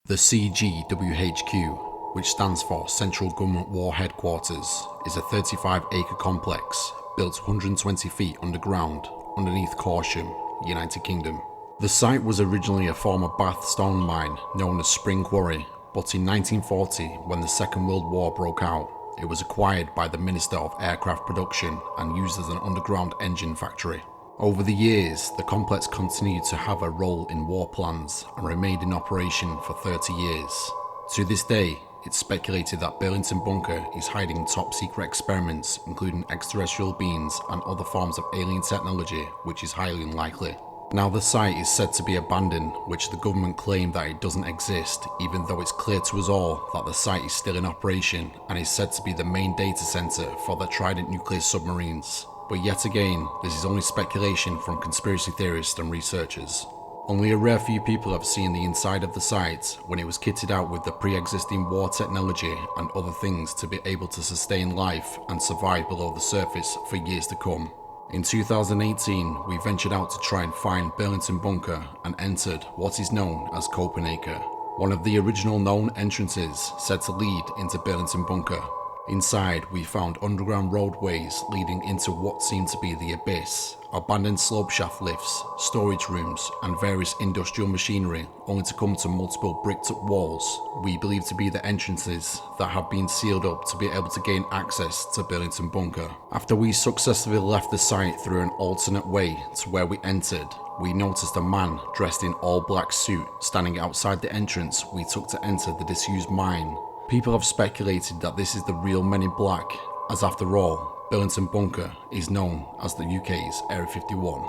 The CGWHQ, which stands for Central Government War Headquarters, is a 35-acre complex built 120 feet underground underneath Corsham, United Kingdom. The site was originally a former Bath stone mine known as Spring Quarry, but in 1940, when the Second World War broke out, it was acquired by the Minister of Aircraft Production and used as an underground engine factory. Over the years, the complex continued to have a role in war plans and remained in operation for 30 years. To this day, it's speculated that Burlington Bunker is hiding top-secret experiments including extraterrestrial beings and other forms of alien technology, which is highly unlikely. Now the site is said to be abandoned, which the government claim that it doesn't exist, even though it's clear to us all that the site is still in operation and is said to be the main data center for the Trident nuclear submarines. But yet again, this is only speculation from conspiracy theorists and researchers. Only a rare few people have seen the inside of the site when it was kitted out with the pre-existing war technology and other things to be able to sustain life and survive below the surface for years to come. In 2018, we ventured out to try and find Burlington Bunker and entered what is known as Copenhagen, one of the original known entrances said to lead into Burlington Bunker. Inside, we found underground roadways leading into what seemed to be the abyss, abandoned slope shaft lifts, storage rooms, and various industrial machinery, only to come to multiple bricked up walls we believe to be the entrances that have been sealed up to be able to gain access to Burlington Bunker. After we successfully left the site through an alternate way to where we entered, we noticed a man dressed in all black suit standing outside the entrance we took to enter the disused mine. People have speculated that this is the real Men in Black, as after all, Burlington Bunker is known as the UK's Area 51.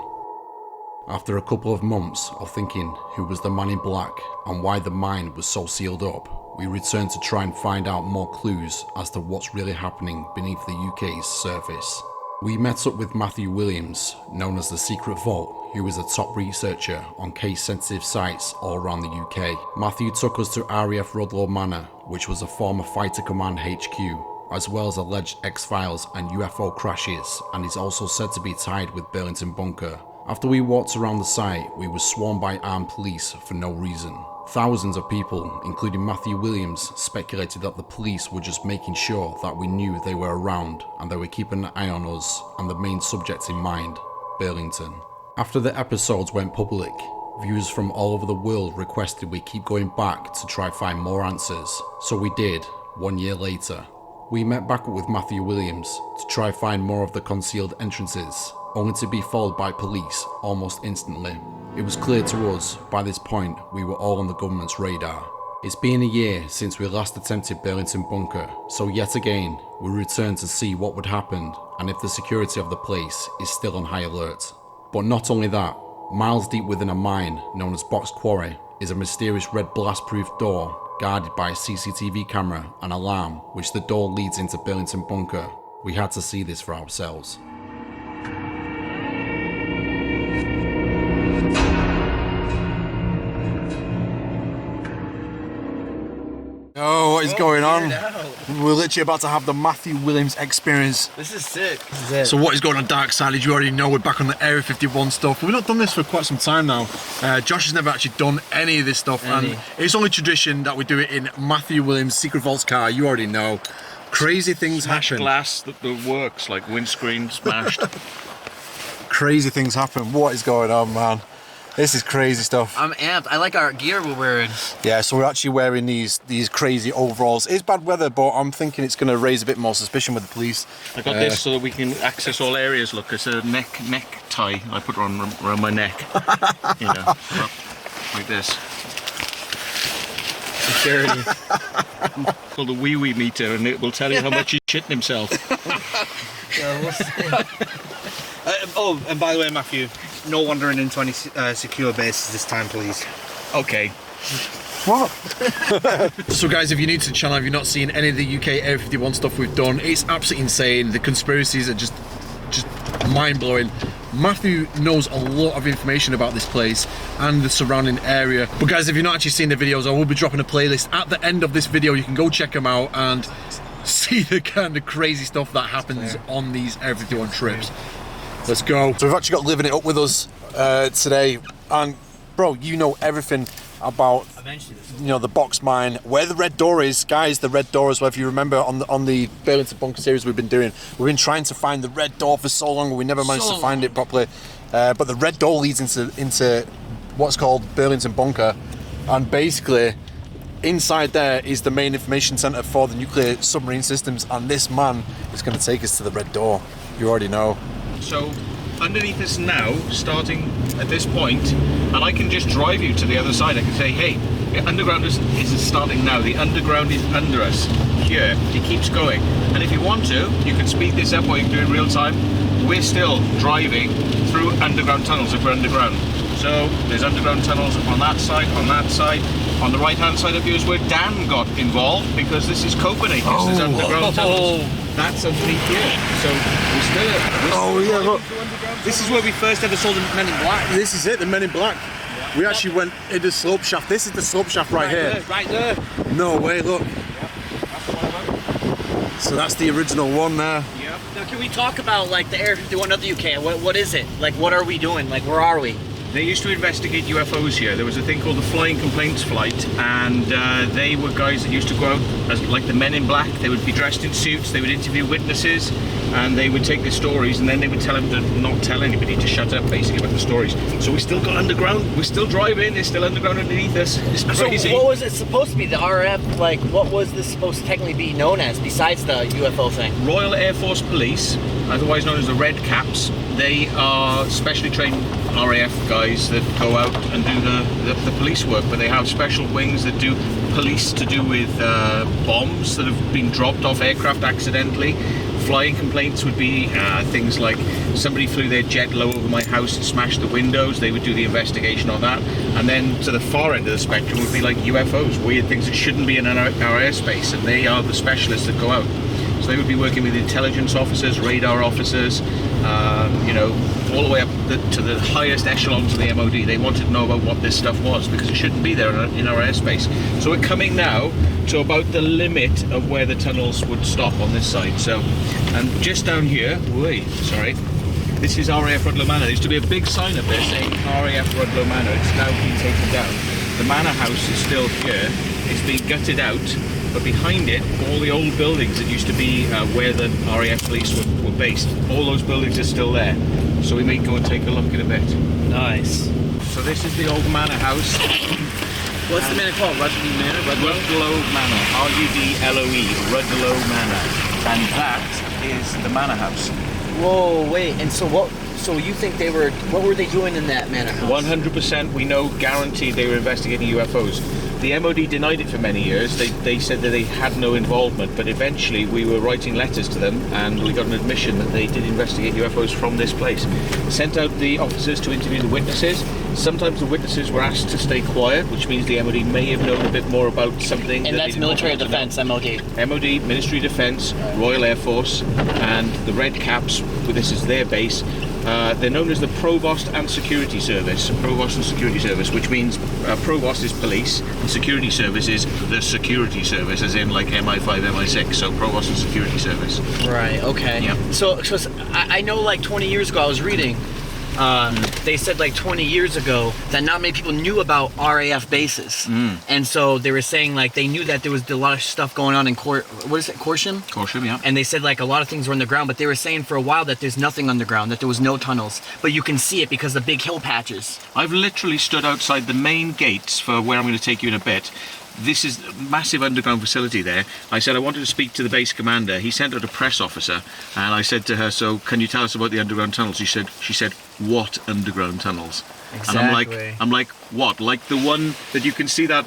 After a couple of months of thinking who was the Man in Black and why the mine was so sealed up, we returned to try and find out more clues as to what's really happening beneath the UK's surface. We met up with Matthew Williams, known as the Secret Vault, who is a top researcher on case-sensitive sites all around the UK. Matthew took us to RAF Rudlow Manor, which was a former Fighter Command HQ, as well as alleged X-Files and UFO crashes, and is also said to be tied with Burlington Bunker. After we walked around the site, we were swarmed by armed police for no reason. Thousands of people, including Matthew Williams, speculated that the police were just making sure that we knew they were around and they were keeping an eye on us and the main subject in mind, Burlington. After the episodes went public, viewers from all over the world requested we keep going back to try find more answers, so we did, 1 year later. We met back up with Matthew Williams to try find more of the concealed entrances, only to be followed by police almost instantly. It was clear to us by this point we were all on the government's radar. It's been a year since we last attempted Burlington Bunker, so yet again we returned to see what would happen and if the security of the place is still on high alert. But not only that, miles deep within a mine known as Box Quarry is a mysterious red blast-proof door guarded by a CCTV camera and alarm, which the door leads into Burlington Bunker. We had to see this for ourselves. Oh, what is going on? We're literally about to have the Matthew Williams experience. This is sick. This is it. So what is going on, Dark Side? As you already know, we're back on the Area 51 stuff. We've not done this for quite some time now. Josh has never actually done any of this stuff, and it's only tradition that we do it in Matthew Williams' Secret Vault's car. You already know. Crazy things happen. Glass that works, like windscreen smashed. Crazy things happen. What is going on, man? This is crazy stuff. I'm amped. I like our gear we're wearing. Yeah, so we're actually wearing these crazy overalls. It's bad weather, but I'm thinking it's going to raise a bit more suspicion with the police. I got this so that we can access all areas. Look, it's a neck tie. I put it around my neck. You know, like this. Security. It's called the wee meter, and it will tell you how much he's shitting himself. Yeah, we'll see. Oh, and by the way, Matthew, no wandering into any secure bases this time, please. Okay. What? So guys, if you're new to the channel, if you've not seen any of the UK Area 51 stuff we've done, it's absolutely insane. The conspiracies are just mind-blowing. Matthew knows a lot of information about this place and the surrounding area. But guys, if you've not actually seen the videos, I will be dropping a playlist at the end of this video. You can go check them out and see the kind of crazy stuff that happens on these Area 51 trips. Let's go. So we've actually got Living It Up with us today, and bro, you know everything about Eventually, the box mine, where the red door is, guys. The red door is where, if you remember on the Burlington Bunker series we've been trying to find the red door for so long, and we never managed to find it properly. But the red door leads into what's called Burlington Bunker, and basically inside there is the main information centre for the nuclear submarine systems, and this man is going to take us to the red door. You already know. So underneath us now, starting at this point, and I can just drive you to the other side. I can say, hey, the underground isn't starting now. The underground is under us here. It keeps going. And if you want to, you can speed this up, or you can do it in real time. We're still driving through underground tunnels if we're underground. So there's underground tunnels on that side, on that side. On the right-hand side of you is where Dan got involved, because this is Copenhagen. There's underground tunnels. That's underneath here. So we're still Look. this is where we first ever saw the Men in Black. This is it, the Men in Black. We actually went in the slope shaft. This is the slope shaft right here. Right there. No way, look. So that's the original one there. Yeah. Now, can we talk about like the Area 51 of the UK? What is it? Like, what are we doing? Like, where are we? They used to investigate UFOs here. There was a thing called the Flying Complaints Flight, and they were guys that used to go out as like the Men in Black. They would be dressed in suits, they would interview witnesses, and they would take the stories, and then they would tell them to not tell anybody, to shut up, basically, about the stories. So we still got underground, we're still driving, there's still underground underneath us. It's crazy. So what was it supposed to be? The RF? Like, what was this supposed to technically be known as, besides the UFO thing? Royal Air Force Police, otherwise known as the Red Caps, they are specially trained RAF guys that go out and do the police work, but they have special wings that do police to do with bombs that have been dropped off aircraft accidentally. Flying complaints would be things like somebody flew their jet low over my house and smashed the windows. They would do the investigation on that. And then to the far end of the spectrum would be like UFOs, weird things that shouldn't be in our airspace, and they are the specialists that go out. So they would be working with intelligence officers, radar officers, all the way up to the highest echelons of the MOD. They wanted to know about what this stuff was, because it shouldn't be there in our airspace. So we're coming now to about the limit of where the tunnels would stop on this side. So, and just down here, this is RAF Rudlow Manor. There used to be a big sign up there saying RAF Rudlow Manor. It's now been taken down. The manor house is still here. It's been gutted out, but behind it, all the old buildings that used to be where the RAF police were based, all those buildings are still there. So we may go and take a look in a bit. Nice. So this is the old manor house. What's the manor called? Rudlow Manor? Rudlow Manor. R-U-D-L-O-E. Rudlow Manor. And that is the manor house. Whoa, wait. And so what? So you think what were they doing in that manor house? 100% we know, guaranteed they were investigating UFOs. The MOD denied it for many years. They said that they had no involvement, but eventually we were writing letters to them, and we got an admission that they did investigate UFOs from this place. Sent out the officers to interview the witnesses. Sometimes the witnesses were asked to stay quiet, which means the MOD may have known a bit more about something. And that's military defense, MOD. MOD, Ministry of Defence, Royal Air Force, and the Red Caps. This is their base. They're known as the Provost and Security Service. Provost and Security Service, which means Provost is police and Security Service is the Security Service, as in like MI5, MI6. So Provost and Security Service. Right. Okay. Yeah. So I know, like 20 years ago, I was reading. They said like 20 years ago that not many people knew about RAF bases, and so they were saying like they knew that there was a lot of stuff going on in Corsham? Corsham, yeah. And they said like a lot of things were underground, but they were saying for a while that there's nothing underground, that there was no tunnels, but you can see it because of the big hill patches. I've literally stood outside the main gates for where I'm going to take you in a bit. This is a massive underground facility there. I said I wanted to speak to the base commander. He sent out a press officer, and I said to her, so can you tell us about the underground tunnels? She said, what underground tunnels? Exactly. And I'm like, what? Like the one that you can see that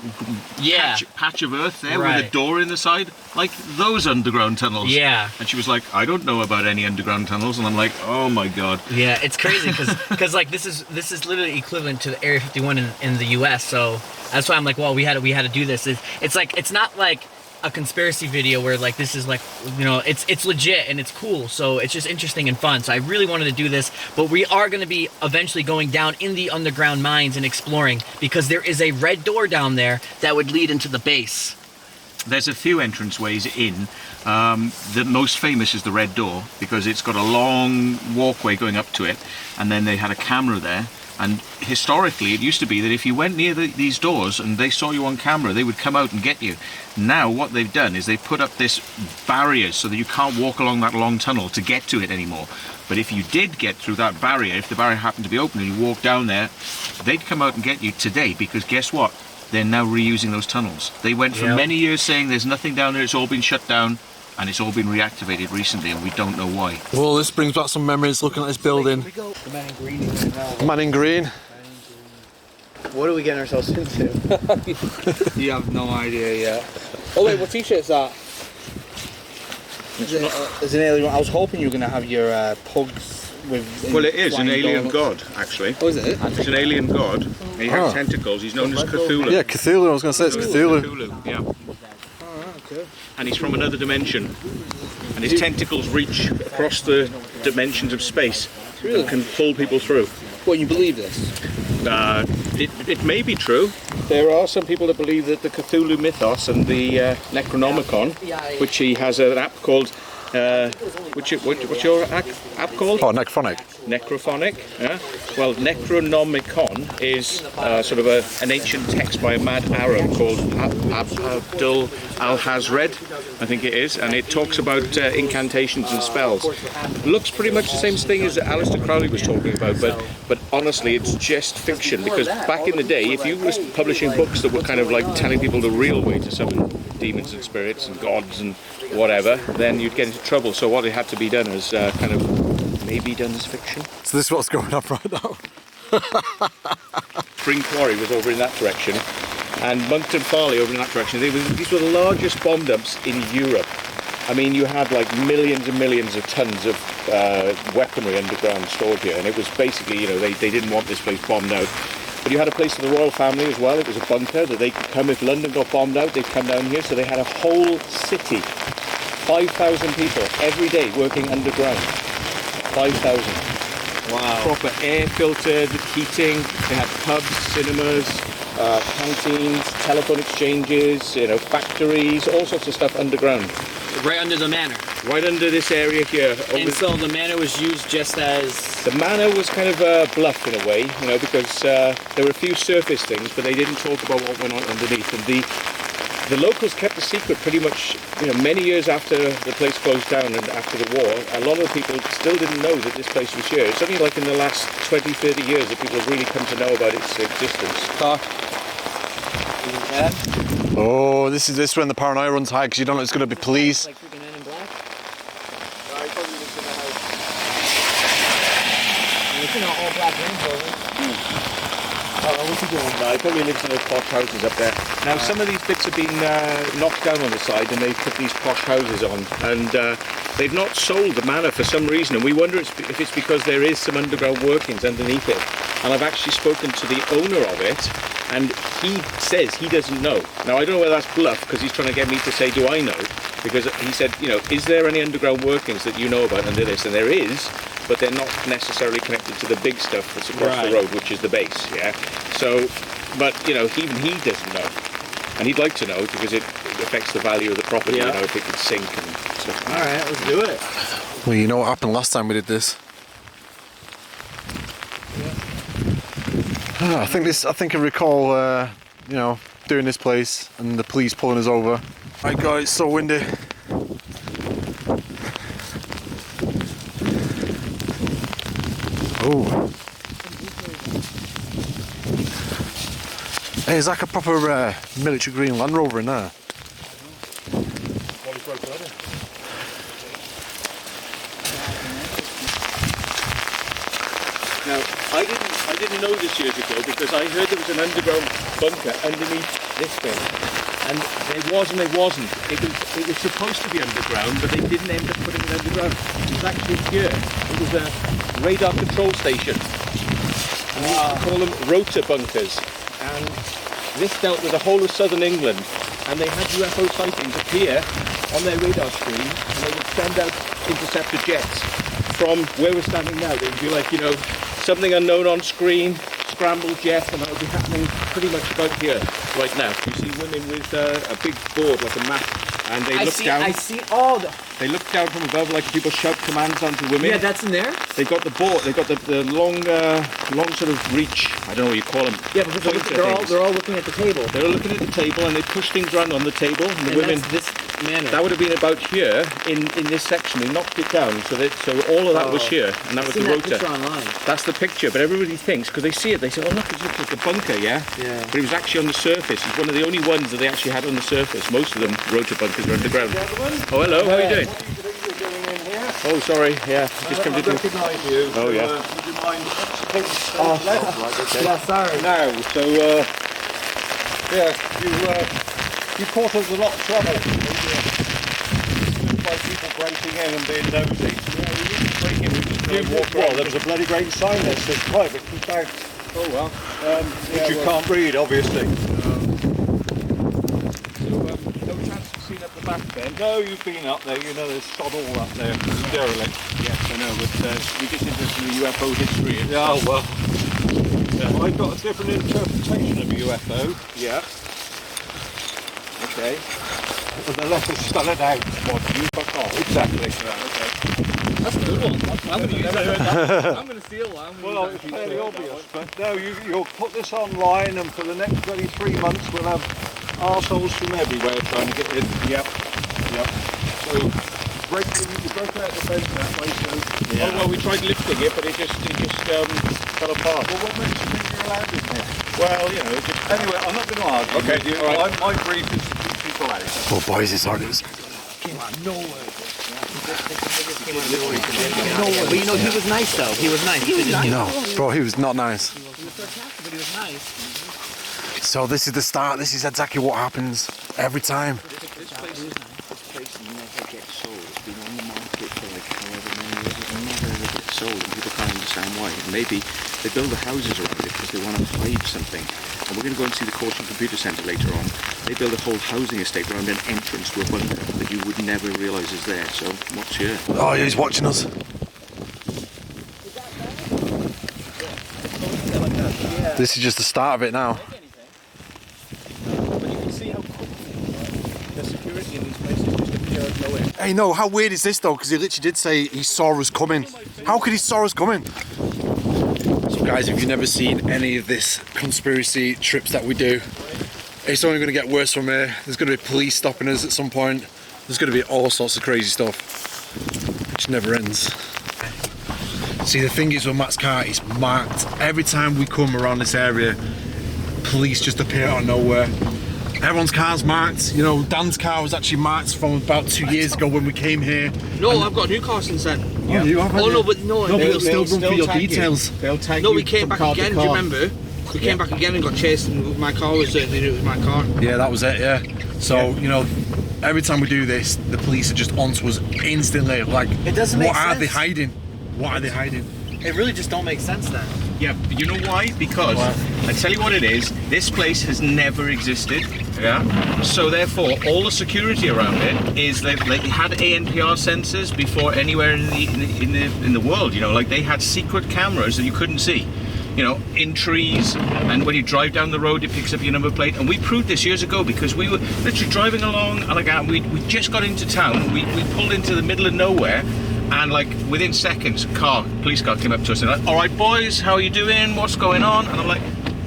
patch of earth there with a door in the side? Like those underground tunnels? Yeah. And she was like, I don't know about any underground tunnels. And I'm like, oh my God. Yeah, it's crazy because like this is literally equivalent to the Area 51 in the US. So that's why I'm like, well, we had to do this. It's like, it's not like a conspiracy video where like this is like, it's legit and it's cool, so it's just interesting and fun. So I really wanted to do this, but we are going to be eventually going down in the underground mines and exploring, because there is a red door down there that would lead into the base. There's a few entranceways in. The most famous is the red door, because it's got a long walkway going up to it, and then they had a camera there, And historically, it used to be that if you went near these doors and they saw you on camera, they would come out and get you. Now, what they've done is they've put up this barrier so that you can't walk along that long tunnel to get to it anymore. But if you did get through that barrier, if the barrier happened to be open and you walked down there, they'd come out and get you today, because guess what? They're now reusing those tunnels. They went for many years saying there's nothing down there, it's all been shut down, and it's all been reactivated recently, and we don't know why. Well, this brings back some memories looking at this building. The man in green is in now. Man in green. What are we getting ourselves into? You have no idea yet. Oh wait, what t-shirt is that? Is an alien? I was hoping you were going to have your pugs with. Well, it is an alien donuts. god, actually. Oh, is it? It's an alien god. He has tentacles. He's known as Cthulhu. Yeah, Cthulhu. I was going to say it's Cthulhu. Yeah. Okay. And he's from another dimension. And his tentacles reach across the dimensions of space. Really? And can pull people through. What, you believe this? It may be true. There are some people that believe that the Cthulhu mythos and the Necronomicon, which he has an app called, what's your app called? Oh, Necrophonic. Necrophonic. Yeah. Well, Necronomicon is sort of an ancient text by a mad Arab called Abdul al-Hazred, I think it is, and it talks about incantations and spells. Looks pretty much the same thing as Aleister Crowley was talking about, but honestly, it's just fiction, because back in the day, if you was publishing books that were kind of like telling people the real way to summon demons and spirits and gods and whatever, then you'd get into trouble. So what it had to be done was kind of maybe done as fiction. So this is what's going on right now. Spring Quarry was over in that direction, and Monkton Farley over in that direction. These were the largest bomb dumps in Europe. I mean, you had like millions and millions of tons of weaponry underground stored here, and it was basically, you know, they didn't want this place bombed out. But you had a place for the royal family as well. It was a bunker that they could come if London got bombed out. They'd come down here, so they had a whole city, 5,000 people every day working underground. 5,000. Wow. Proper air filtered, heating. They had pubs, cinemas, canteens, telephone exchanges, you know, factories, all sorts of stuff underground. Right under the manor. Right under this area here. And so the manor was used just as... The manor was kind of bluff in a way, you know, because there were a few surface things, but they didn't talk about what went on underneath. And the locals kept the secret pretty much, you know, many years after the place closed down and after the war. A lot of people still didn't know that this place was here. It's only like in the last 20, 30 years that people have really come to know about its existence. Oh, this is when the paranoia runs high, because you don't know it's going to be police. Like freaking Men in Black. It's in an all black Range Rover. What's he doing? He probably lives in those posh houses up there. Now, some of these bits have been knocked down on the side, and they've put these posh houses on, and they've not sold the manor for some reason, and we wonder if it's because there is some underground workings underneath it. And I've actually spoken to the owner of it, and he says he doesn't know. Now, I don't know whether that's bluff, because he's trying to get me to say, do I know? Because he said, you know, is there any underground workings that you know about under this? And there is, but they're not necessarily connected to the big stuff that's across the road, which is the base, yeah? So, but, you know, even he doesn't know. And he'd like to know, because it affects the value of the property, you know, if it could sink and stuff. All right, let's do it. Well, you know what happened last time we did this? I think I recall, you know, doing this place and the police pulling us over. Right guys, it's so windy. Oh. Hey, it's like a proper military green Land Rover in there. Now, I didn't know this years ago, because I heard there was an underground bunker underneath this thing, and there wasn't. It was supposed to be underground, but they didn't end up putting it underground. It was actually here. It was a radar control station. And we used to call them rotor bunkers. And this dealt with the whole of southern England, and they had UFO sightings appear on their radar screen, and they would send out interceptor jets from where we're standing now. They would be like, you know, something unknown on screen, scrambles yet, and that'll be happening pretty much about here, right now. You see women with a big board, like a map, and they look down. I see all the... They look down from above, like people shout commands onto women. Yeah, that's in there? They've got the board, they've got the long sort of reach, I don't know what you call them. Yeah, because they're all looking at the table. They're looking at the table, and they push things around on the table, and the women... That's this manor. That would have been about here, in this section. They knocked it down, so all of that was here, and that was the rotor. Picture online. That's the picture, but everybody thinks, because they see it, they say, oh look, it's the bunker, yeah? Yeah. But it was actually on the surface. It's one of the only ones that they actually had on the surface. Most of them, rotor bunkers, are underground. Oh, hello, how are you doing? Oh, sorry, yeah. Just come to recognise you. Oh, yeah. Would you mind taking a step left? Right, okay. Yeah, sorry. Now, so, you caught us a lot of trouble. By people breaking in and being nosy. Well, there was a bloody great sign that says private, keep out. Oh, well. Which you can't read, obviously. No chance of seeing up the back then? No, you've been up there, you know there's sod all up there. It's derelict. Yes, I know, but you get interested in the UFO history. Yeah, well, I've got a different interpretation of a UFO. Yeah. Okay. But the letters spell it out. What, you fuck off. Exactly. Yeah, okay. That's a good one. I'm going to use that. I'm going to steal one. Well, it's fairly obvious, but no, you'll put this online, and for the next 3 months we'll have arseholes from everywhere trying to get in. Yep. So, you broke out the fence that way, so... Yeah. Oh, well, we tried lifting it, but it just fell apart. Well, what makes you think you're allowed in here? Well, you know, just... Anyway, I'm not going to argue Okay, with you. all right. My brief is to keep people out. Oh boys, it's hard. Came out of nowhere. But you know, he was nice though. He was nice. No, bro, he was not nice. He was sarcastic, but he was nice. So this is the start. This is exactly what happens every time. This place never gets sold. It's been on the market for like however many years. It never ever gets sold, and people can't understand why. And maybe they build the houses around it because they want to hide something. And we're going to go and see the Corsham Computer Centre later on. They build a whole housing estate around an entrance to a bunker that you would never realise is there. So what's here? Oh, he's watching us. This is just the start of it now. But you can see how the security in these places just appear out of nowhere. Hey, no, how weird is this though? Because he literally did say he saw us coming. How could he saw us coming? So guys, if you've never seen any of this conspiracy trips that we do, it's only going to get worse from here. There's going to be police stopping us at some point. There's going to be all sorts of crazy stuff. It just never ends. See, the thing is with Matt's car, it's marked. Every time we come around this area, police just appear out of nowhere. Everyone's car's marked. You know, Dan's car was actually marked from about 2 years ago when we came here. No, I've got a new car since then. Oh, you have? Oh no, but no, No, but it'll still they'll run through your tag you. details. They'll tag no, you we came from back car to again. Do you car. remember? We came back again and got chased, and my car was it was my car. Yeah, that was it, yeah. So, you know, every time we do this, the police are just onto us instantly. Like, It doesn't make what are sense. they hiding? What are they hiding? It really just don't make sense then. Yeah, but you know why? Because I tell you what it is. This place has never existed. Yeah. So therefore, all the security around it is they had ANPR sensors before anywhere in the world. You know, like they had secret cameras that you couldn't see. You know, in trees, and when you drive down the road, it picks up your number plate. And we proved this years ago because we were literally driving along, and like we just got into town. We pulled into the middle of nowhere. And like within seconds, police car came up to us and like, all right, boys, how are you doing? What's going on? And I'm like,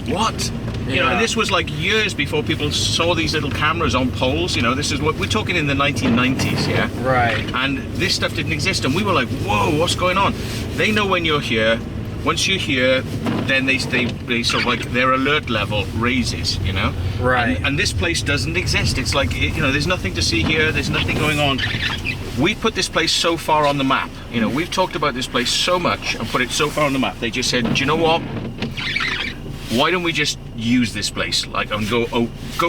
what? You know, and this was like years before people saw these little cameras on poles. You know, this is what we're talking in the 1990s, yeah? Right. And this stuff didn't exist. And we were like, whoa, what's going on? They know when you're here. Once you're here, then they sort of like their alert level raises, you know? Right. And this place doesn't exist. It's like, you know, there's nothing to see here. There's nothing going on. We put this place so far on the map. You know, we've talked about this place so much and put it so far on the map. They just said, do you know what? Why don't we just use this place? Like, and go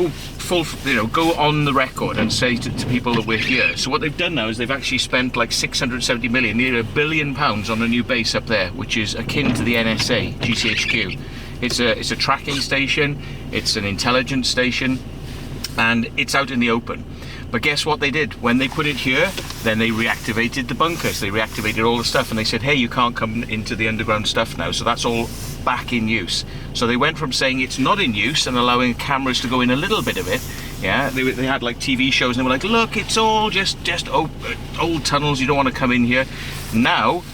full, you know, go on the record and say to people that we're here. So what they've done now is they've actually spent like 670 million, nearly £1 billion on a new base up there, which is akin to the NSA, GCHQ. It's a tracking station, it's an intelligence station, and it's out in the open. But guess what they did? When they put it here, then they reactivated the bunkers. They reactivated all the stuff, and they said, hey, you can't come into the underground stuff now. So that's all back in use. So they went from saying it's not in use and allowing cameras to go in a little bit of it. Yeah, they had like TV shows and they were like, look, it's all just old tunnels, you don't want to come in here. Now,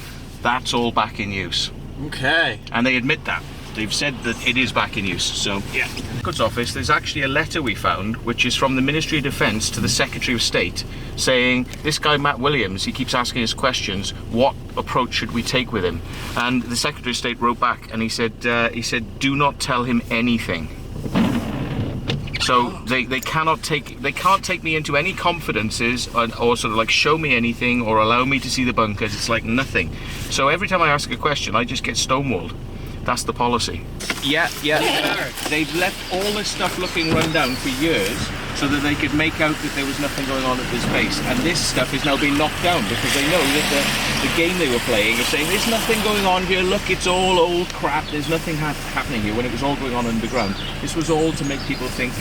that's all back in use. Okay. And they admit that. They've said that it is back in use. So, yeah. In the Goods Office, there's actually a letter we found, which is from the Ministry of Defence to the Secretary of State, saying, this guy Matt Williams, he keeps asking us questions, what approach should we take with him? And the Secretary of State wrote back and he said, do not tell him anything. So they can't take me into any confidences or sort of like show me anything or allow me to see the bunkers. It's like nothing. So every time I ask a question, I just get stonewalled. That's the policy. Yeah. They've left all this stuff looking run down for years so that they could make out that there was nothing going on at this base. And this stuff is now being knocked down because they know that the game they were playing is saying there's nothing going on here, look, it's all old crap, there's nothing happening here, when it was all going on underground. This was all to make people think,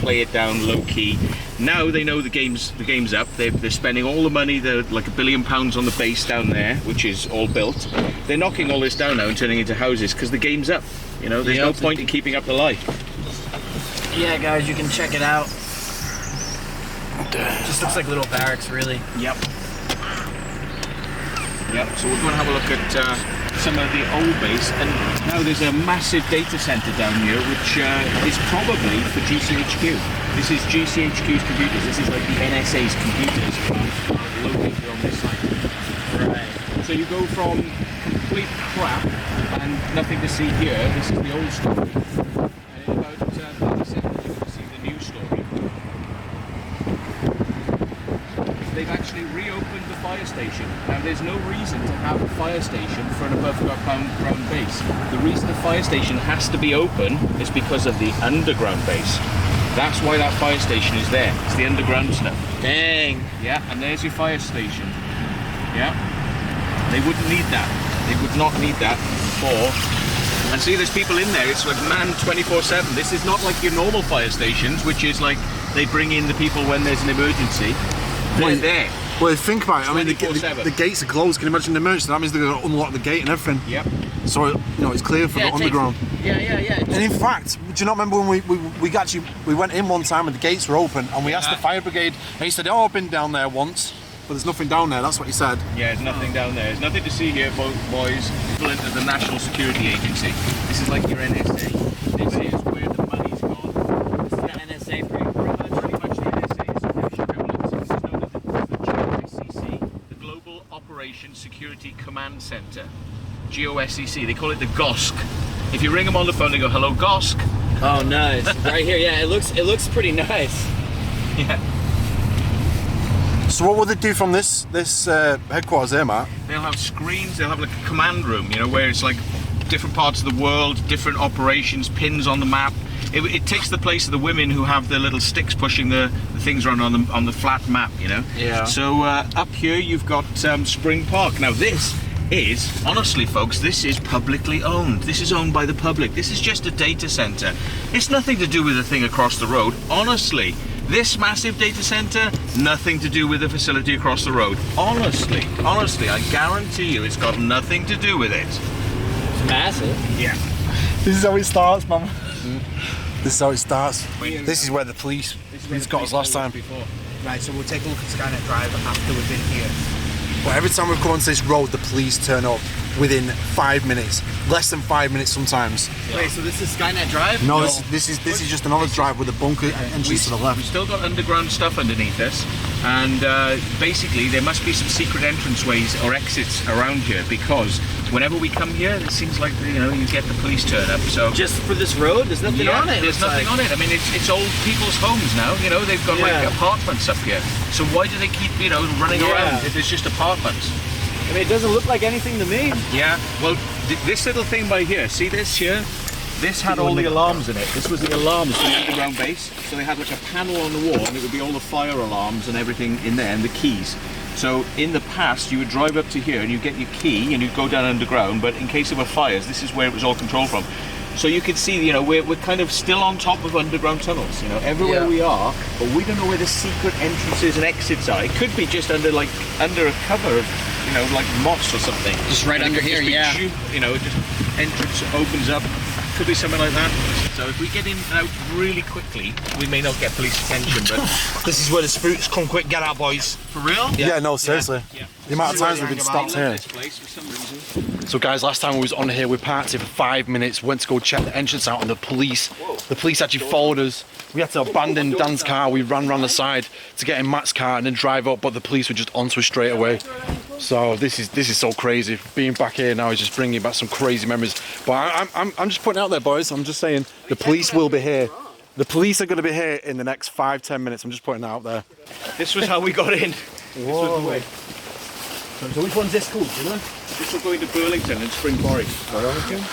play it down low key. Now they know the game's up. They're spending all the money, like £1 billion on the base down there, which is all built. They're knocking all this down now and turning it into houses because the game's up. There's no point in keeping up the lie. Yeah, guys, you can check it out. Just looks like little barracks, really. Yep. So we're going to have a look at some of the old base, and now there's a massive data center down here, which is probably for GCHQ. This is GCHQ's computers. This is like the NSA's computers located on this site. Right. So you go from complete crap and nothing to see here. This is the old story. And in about 30 seconds, you're going to see the new story. They've actually reopened the fire station. Now there's no reason to have a fire station for an above ground base. The reason the fire station has to be open is because of the underground base. That's why that fire station is there. It's the underground stuff. Dang. Yeah, and there's your fire station. Yeah. They wouldn't need that. They would not need that for... And see, there's people in there. It's like manned 24/7. This is not like your normal fire stations, which is like they bring in the people when there's an emergency. They're there. Well, think about it. I mean, the 24/7. gates are closed. Can you imagine the emergency? That means they're going to unlock the gate and everything. Yep. So, it's clear for the underground. Yeah. And in fact, do you not remember when we went in one time and the gates were open and we asked the fire brigade and he said, I've been down there once, but there's nothing down there. That's what he said. Yeah, there's nothing down there. There's nothing to see here, boys. Equivalent of the National Security Agency. This is like your NSA. This is where the money's gone. This is the NSA pretty much. Pretty much the NSA is this is known as the GOSCC, the Global Operations Security Command Center. GOSCC. They call it the GOSC. If you ring them on the phone, they go, "Hello, GOSC." Oh, nice. Right here. Yeah, it looks pretty nice. Yeah. So what will they do from this headquarters here, Matt? They'll have screens. They'll have like a command room, where it's like different parts of the world, different operations, pins on the map. It takes the place of the women who have the little sticks pushing the things around on the flat map, Yeah. So up here you've got Spring Park. Now this is, honestly folks, this is publicly owned. This is owned by the public. This is just a data center. It's nothing to do with the thing across the road. Honestly, this massive data center, nothing to do with the facility across the road. Honestly, I guarantee you it's got nothing to do with it. It's massive. Yeah. This is how it starts, Mum. This is how it starts. This is where the police got us last time. Right, so we'll take a look at Skynet Drive after we've been here. But every time we've come onto this road, the police turn up within 5 minutes, less than 5 minutes sometimes. Wait, so this is Skynet Drive? No, this is just another drive with a bunker entrance to the We've left. still got underground stuff underneath us, and basically there must be some secret entranceways or exits around here, because whenever we come here, it seems like you get the police turn up. So Just for this road? There's nothing on it. There's nothing on it. I mean, it's old people's homes now. They've got like apartments up here. So why do they keep running around if it's just apartments? I mean, it doesn't look like anything to me. Yeah. Well, this little thing by here. See this here? This had all the alarms in it. This was the alarms for the underground base. So they had like a panel on the wall, and it would be all the fire alarms and everything in there, and the keys. So in the past, you would drive up to here and you get your key and you'd go down underground, but in case there were fires, this is where it was all controlled from. So you can see, we're kind of still on top of underground tunnels, everywhere we are, but we don't know where the secret entrances and exits are. It could be just under a cover of, like moss or something. Just right under here, just entrance opens up could be something like that. So if we get in and out really quickly, we may not get police attention, but... This is where the spooks come quick, get out, boys. For real? Yeah, no, seriously. Yeah. The amount of times we've been stopped here. This place for some reason. So guys, last time we was on here, we parked here for 5 minutes, went to go check the entrance out, and the police actually followed us. We had to abandon Dan's car, we ran around the side to get in Matt's car and then drive up, but the police were just onto us straight away. So this is so crazy. Being back here now is just bringing back some crazy memories. But I'm just putting it out there, boys. I'm just saying the police will be here. The police are going to be here in the next 5-10 minutes. I'm just putting it out there. This was how we got in. Whoa. This was the way. So which one's this called, do you know? This will go into Burlington and Spring Quarry. Burlington?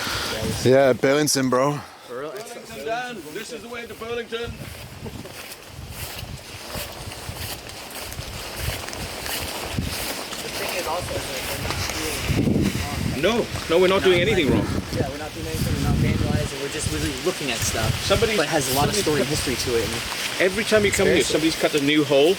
Yeah, Burlington, bro. Burlington, Dan. This is the way to Burlington. No, we're not doing anything wrong. Yeah, we're not doing anything, we're not vandalizing, we're just really looking at stuff. Somebody But it has a lot of story and history to it. Every time you come here, somebody's cut a new hole.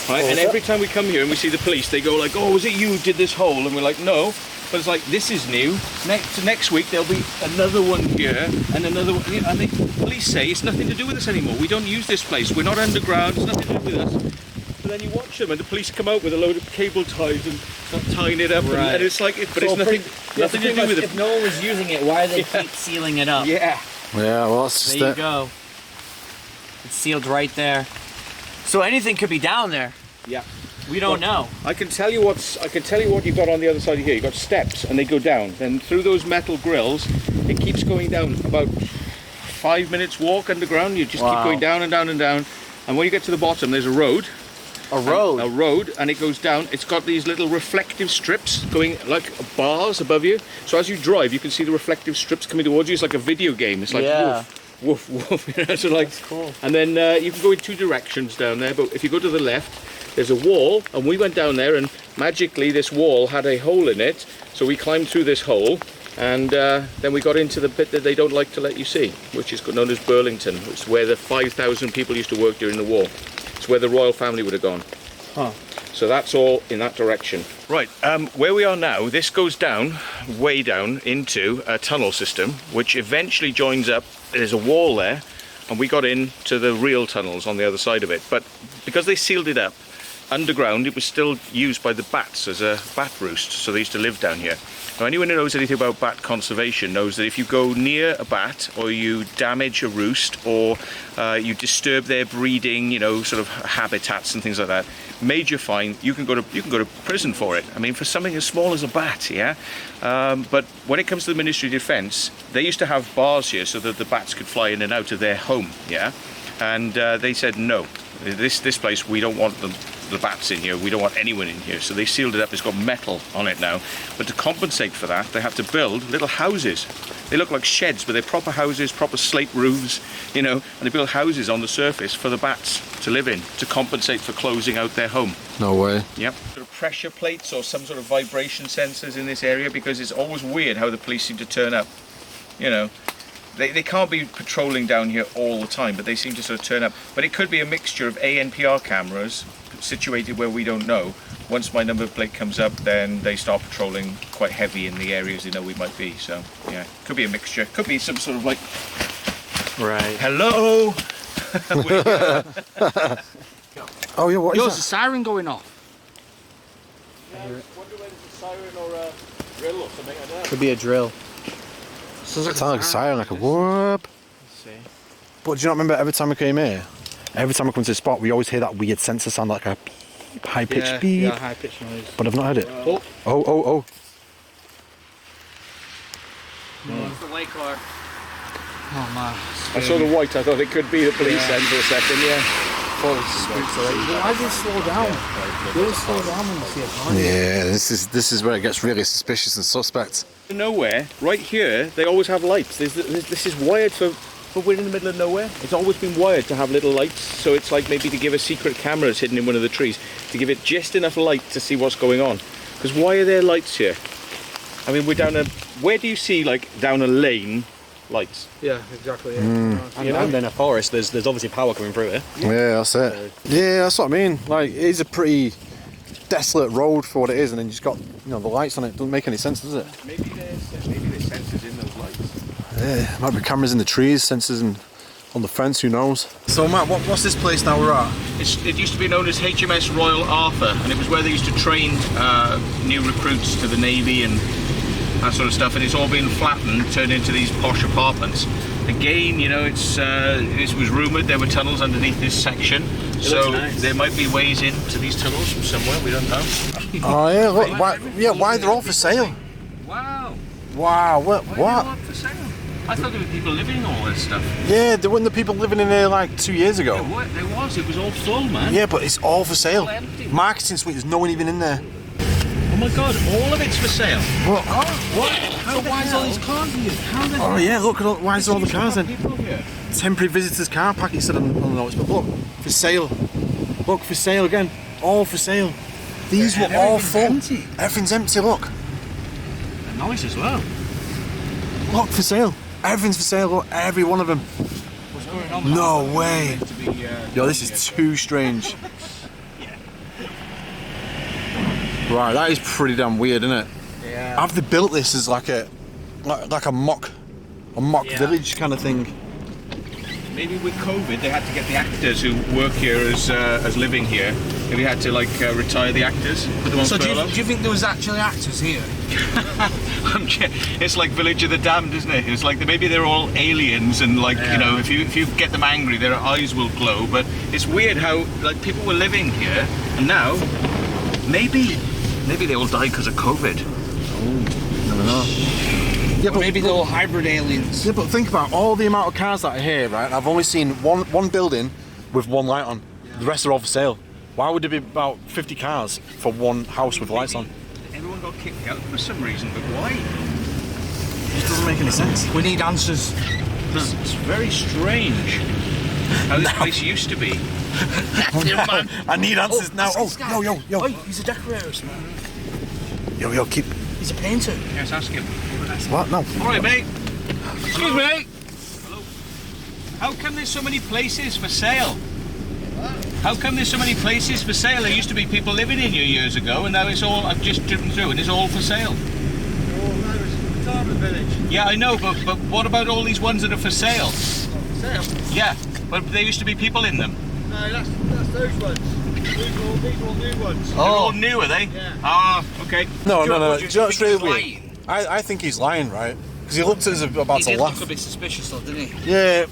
Right? And every time we come here and we see the police, they go like, "Oh, was it you who did this hole?" And we're like, "No." But it's like, this is new. Next week there'll be another one here and another one. And the police say it's nothing to do with us anymore. We don't use this place. We're not underground. It's nothing to do with us. But then you watch them and the police come out with a load of cable ties and start tying it up. Right. And it's like, but it's nothing to do with it. If no one was using it, why do they keep sealing it up? Yeah. Yeah, well, that's just There you it. go. It's sealed right there. So anything could be down there. Yeah. We don't know. I can tell you what you've got on the other side of here. You've got steps and they go down. Then through those metal grills, it keeps going down. About 5 minutes walk underground. You just keep going down and down and down. And when you get to the bottom, there's a road. A road? A road, and it goes down. It's got these little reflective strips going like bars above you. So as you drive, you can see the reflective strips coming towards you. It's like a video game. It's like woof, woof, woof. You know, so like, That's cool. And then you can go in 2 directions down there. But if you go to the left, there's a wall, and we went down there, and magically this wall had a hole in it. So we climbed through this hole, and then we got into the bit that they don't like to let you see, which is known as Burlington. It's where the 5,000 people used to work during the war. It's where the royal family would have gone. Huh. So that's all in that direction. Right, where we are now, this goes down, way down into a tunnel system, which eventually joins up. There's a wall there, and we got into the real tunnels on the other side of it. But because they sealed it up, underground, it was still used by the bats as a bat roost, so they used to live down here. Now, anyone who knows anything about bat conservation knows that if you go near a bat, or you damage a roost, or you disturb their breeding, you know, sort of habitats and things like that, major fine. You can go to prison for it. I mean, for something as small as a bat, yeah. But when it comes to the Ministry of Defence, they used to have bars here so that the bats could fly in and out of their home, yeah. And they said no, this place, we don't want them. The bats in here, we don't want anyone in here, so they sealed it up. It's got metal on it now, but to compensate for that they had to build little houses. They look like sheds, but they're proper houses, proper slate roofs, you know, and they build houses on the surface for the bats to live in, to compensate for closing out their home. No way. Yep. Sort of pressure plates or some sort of vibration sensors in this area, because it's always weird how the police seem to turn up, you know. They can't be patrolling down here all the time, but they seem to sort of turn up. But it could be a mixture of ANPR cameras situated where we don't know. Once my number plate comes up, then they start patrolling quite heavy in the areas they know we might be. So, yeah, could be a mixture. Could be some sort of like, Right. hello. Oh yeah, what is There's that? a siren going off. I wonder whether it's a siren or a drill or something like that. Could be a drill. Sounds It sounds like a siren, like a whoop. Let's see. But do you not remember every time we came here? Every time we come to the spot, we always hear that weird sensor sound, like a beep, high-pitched beep. Yeah, high-pitched noise. But I've not heard it. Oh. Oh. It's the white car. Oh man. I saw the white, I thought it could be the police then for a second, yeah. Why did it slow down? They always slow down when you see a car. Yeah, this is where it gets really suspicious and suspect. Nowhere, right here, they always have lights. This is wired for we're in the middle of nowhere. It's always been wired to have little lights, so it's like maybe to give a secret camera that's hidden in one of the trees, to give it just enough light to see what's going on. Because why are there lights here? I mean, we're down a... Where do you see, like, down a lane, lights? Yeah, exactly. Yeah. And in a forest, there's obviously power coming through it. Yeah, that's it. Yeah, that's what I mean. Like, it is a pretty desolate road for what it is, and then you just got, you know, the lights on it. Doesn't make any sense, does it? Maybe there's sensors in those lights. Yeah, might be cameras in the trees, sensors on the fence, who knows. So Matt, what's this place now we're at? It used to be known as HMS Royal Arthur, and it was where they used to train new recruits to the Navy and that sort of stuff, and it's all been flattened, turned into these posh apartments. Again, you know, it was rumoured there were tunnels underneath this section, so nice. There might be ways into these tunnels from somewhere, we don't know. Oh yeah, look, why they're all for sale? Wow. Wow, what? Why are they all for sale? I thought there were people living in all this stuff. Yeah, there weren't the people living in there like 2 years ago. Yeah, what? There was, it was all full, man. Yeah, but it's all for sale. All empty. Marketing suite, there's no one even in there. Oh my god, all of it's for sale. What? What? So why is all these cars here? Oh yeah, look at all, why is all the cars then? People here. Temporary visitors car park, it said on the notes, but look, for sale. Look, for sale again. All for sale. These were all full. Empty. Everything's empty, look. And nice as well. Look, for sale. Everything's for sale, look, every one of them. What's going on? No way. To be, Yo, this is too strange. Right, that is pretty damn weird, isn't it? Yeah. Have they built this as like a mock village kind of thing? Maybe with COVID they had to get the actors who work here as living here. Maybe had to like retire the actors, put them on So do furlough. you think there was actually actors here? It's like Village of the Damned, isn't it? It's like maybe they're all aliens, and like you know, if you get them angry, their eyes will glow. But it's weird how like people were living here, and now maybe they all died because of COVID. Never know. Yeah, but Maybe they're all hybrid aliens. Yeah, but think about all the amount of cars that are here, right? I've only seen one building with one light on. The rest are all for sale. Why would there be about 50 cars for one house with lights on? Everyone got kicked out for some reason, but why? It doesn't make any sense. We need answers. It's very strange how this place used to be. I need answers now. Oh, yo. Oh, he's a decorator, man. Yo, keep... He's a painter. Yes, ask him. What? No. All right, mate. Excuse me, mate. Hello. How come there's so many places for sale? How come there's so many places for sale? There used to be people living in here years ago, and now it's all, I've just driven through, and it's all for sale. Oh, no, it's a retirement village. Yeah, I know, but what about all these ones that are for sale? Sale? Yeah, but there used to be people in them. No, that's those ones. These are all new ones. They're all new, are they? Yeah. Ah, okay. No. Do you know think what's really he's weird? lying? I think he's lying, right? Because he looked at us about He to did laugh. look a bit suspicious though, didn't he? Yeah.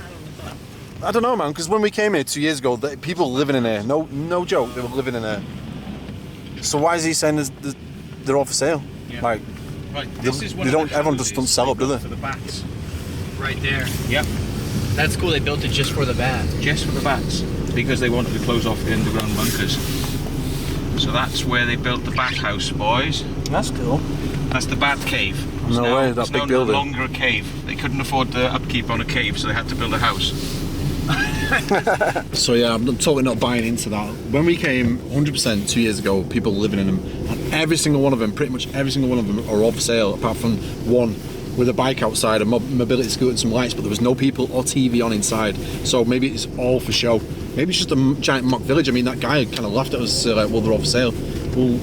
I don't know, man, because when we came here 2 years ago, people were living in here. No joke, they were living in here. So why is he saying they're all for sale? Yeah. Like, Right, this is one they of don't. the Everyone just houses don't sell up, do built they? For the bats. Right there. Yep, That's cool. They built it just for the bat. just for the bats, because they wanted to close off the underground bunkers. So that's where they built the bat house, boys. That's cool. That's the bat cave. No way, that it's big no building. longer a cave. They couldn't afford the upkeep on a cave, so they had to build a house. So yeah, I'm totally not buying into that. When we came 100% 2 years ago, people were living in them, and every single one of them, pretty much every single one of them are all for sale, apart from one with a bike outside, a mobility scooter and some lights, but there was no people or TV on inside. So maybe it's all for show. Maybe it's just a giant mock village. I mean, that guy kind of laughed at us, like, well, they're all for sale. Well,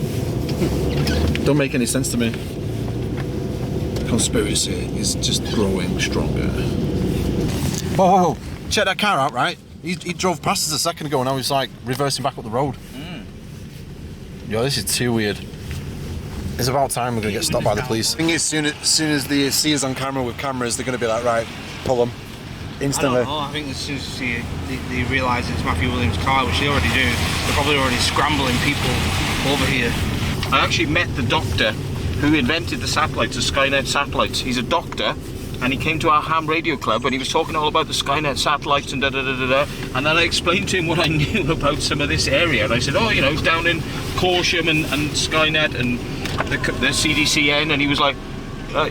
don't make any sense to me. Conspiracy is just growing stronger. Whoa. Check that car out, right? He drove past us a second ago and now he's like reversing back up the road. Yo, this is too weird. It's about time we're gonna get stopped by the police. I think as soon as they see us on camera with cameras, they're gonna be like, right, pull them. Instantly. I don't know. I think as soon as they realise it's Matthew Williams' car, which they already do, they're probably already scrambling people over here. I actually met the doctor who invented the satellites, the Skynet Satellites. He's a doctor, and he came to our ham radio club, and he was talking all about the Skynet Satellites and da-da-da-da-da. And then I explained to him what I knew about some of this area, and I said, oh, you know, it's down in Corsham and Skynet and the CDCN, and he was like,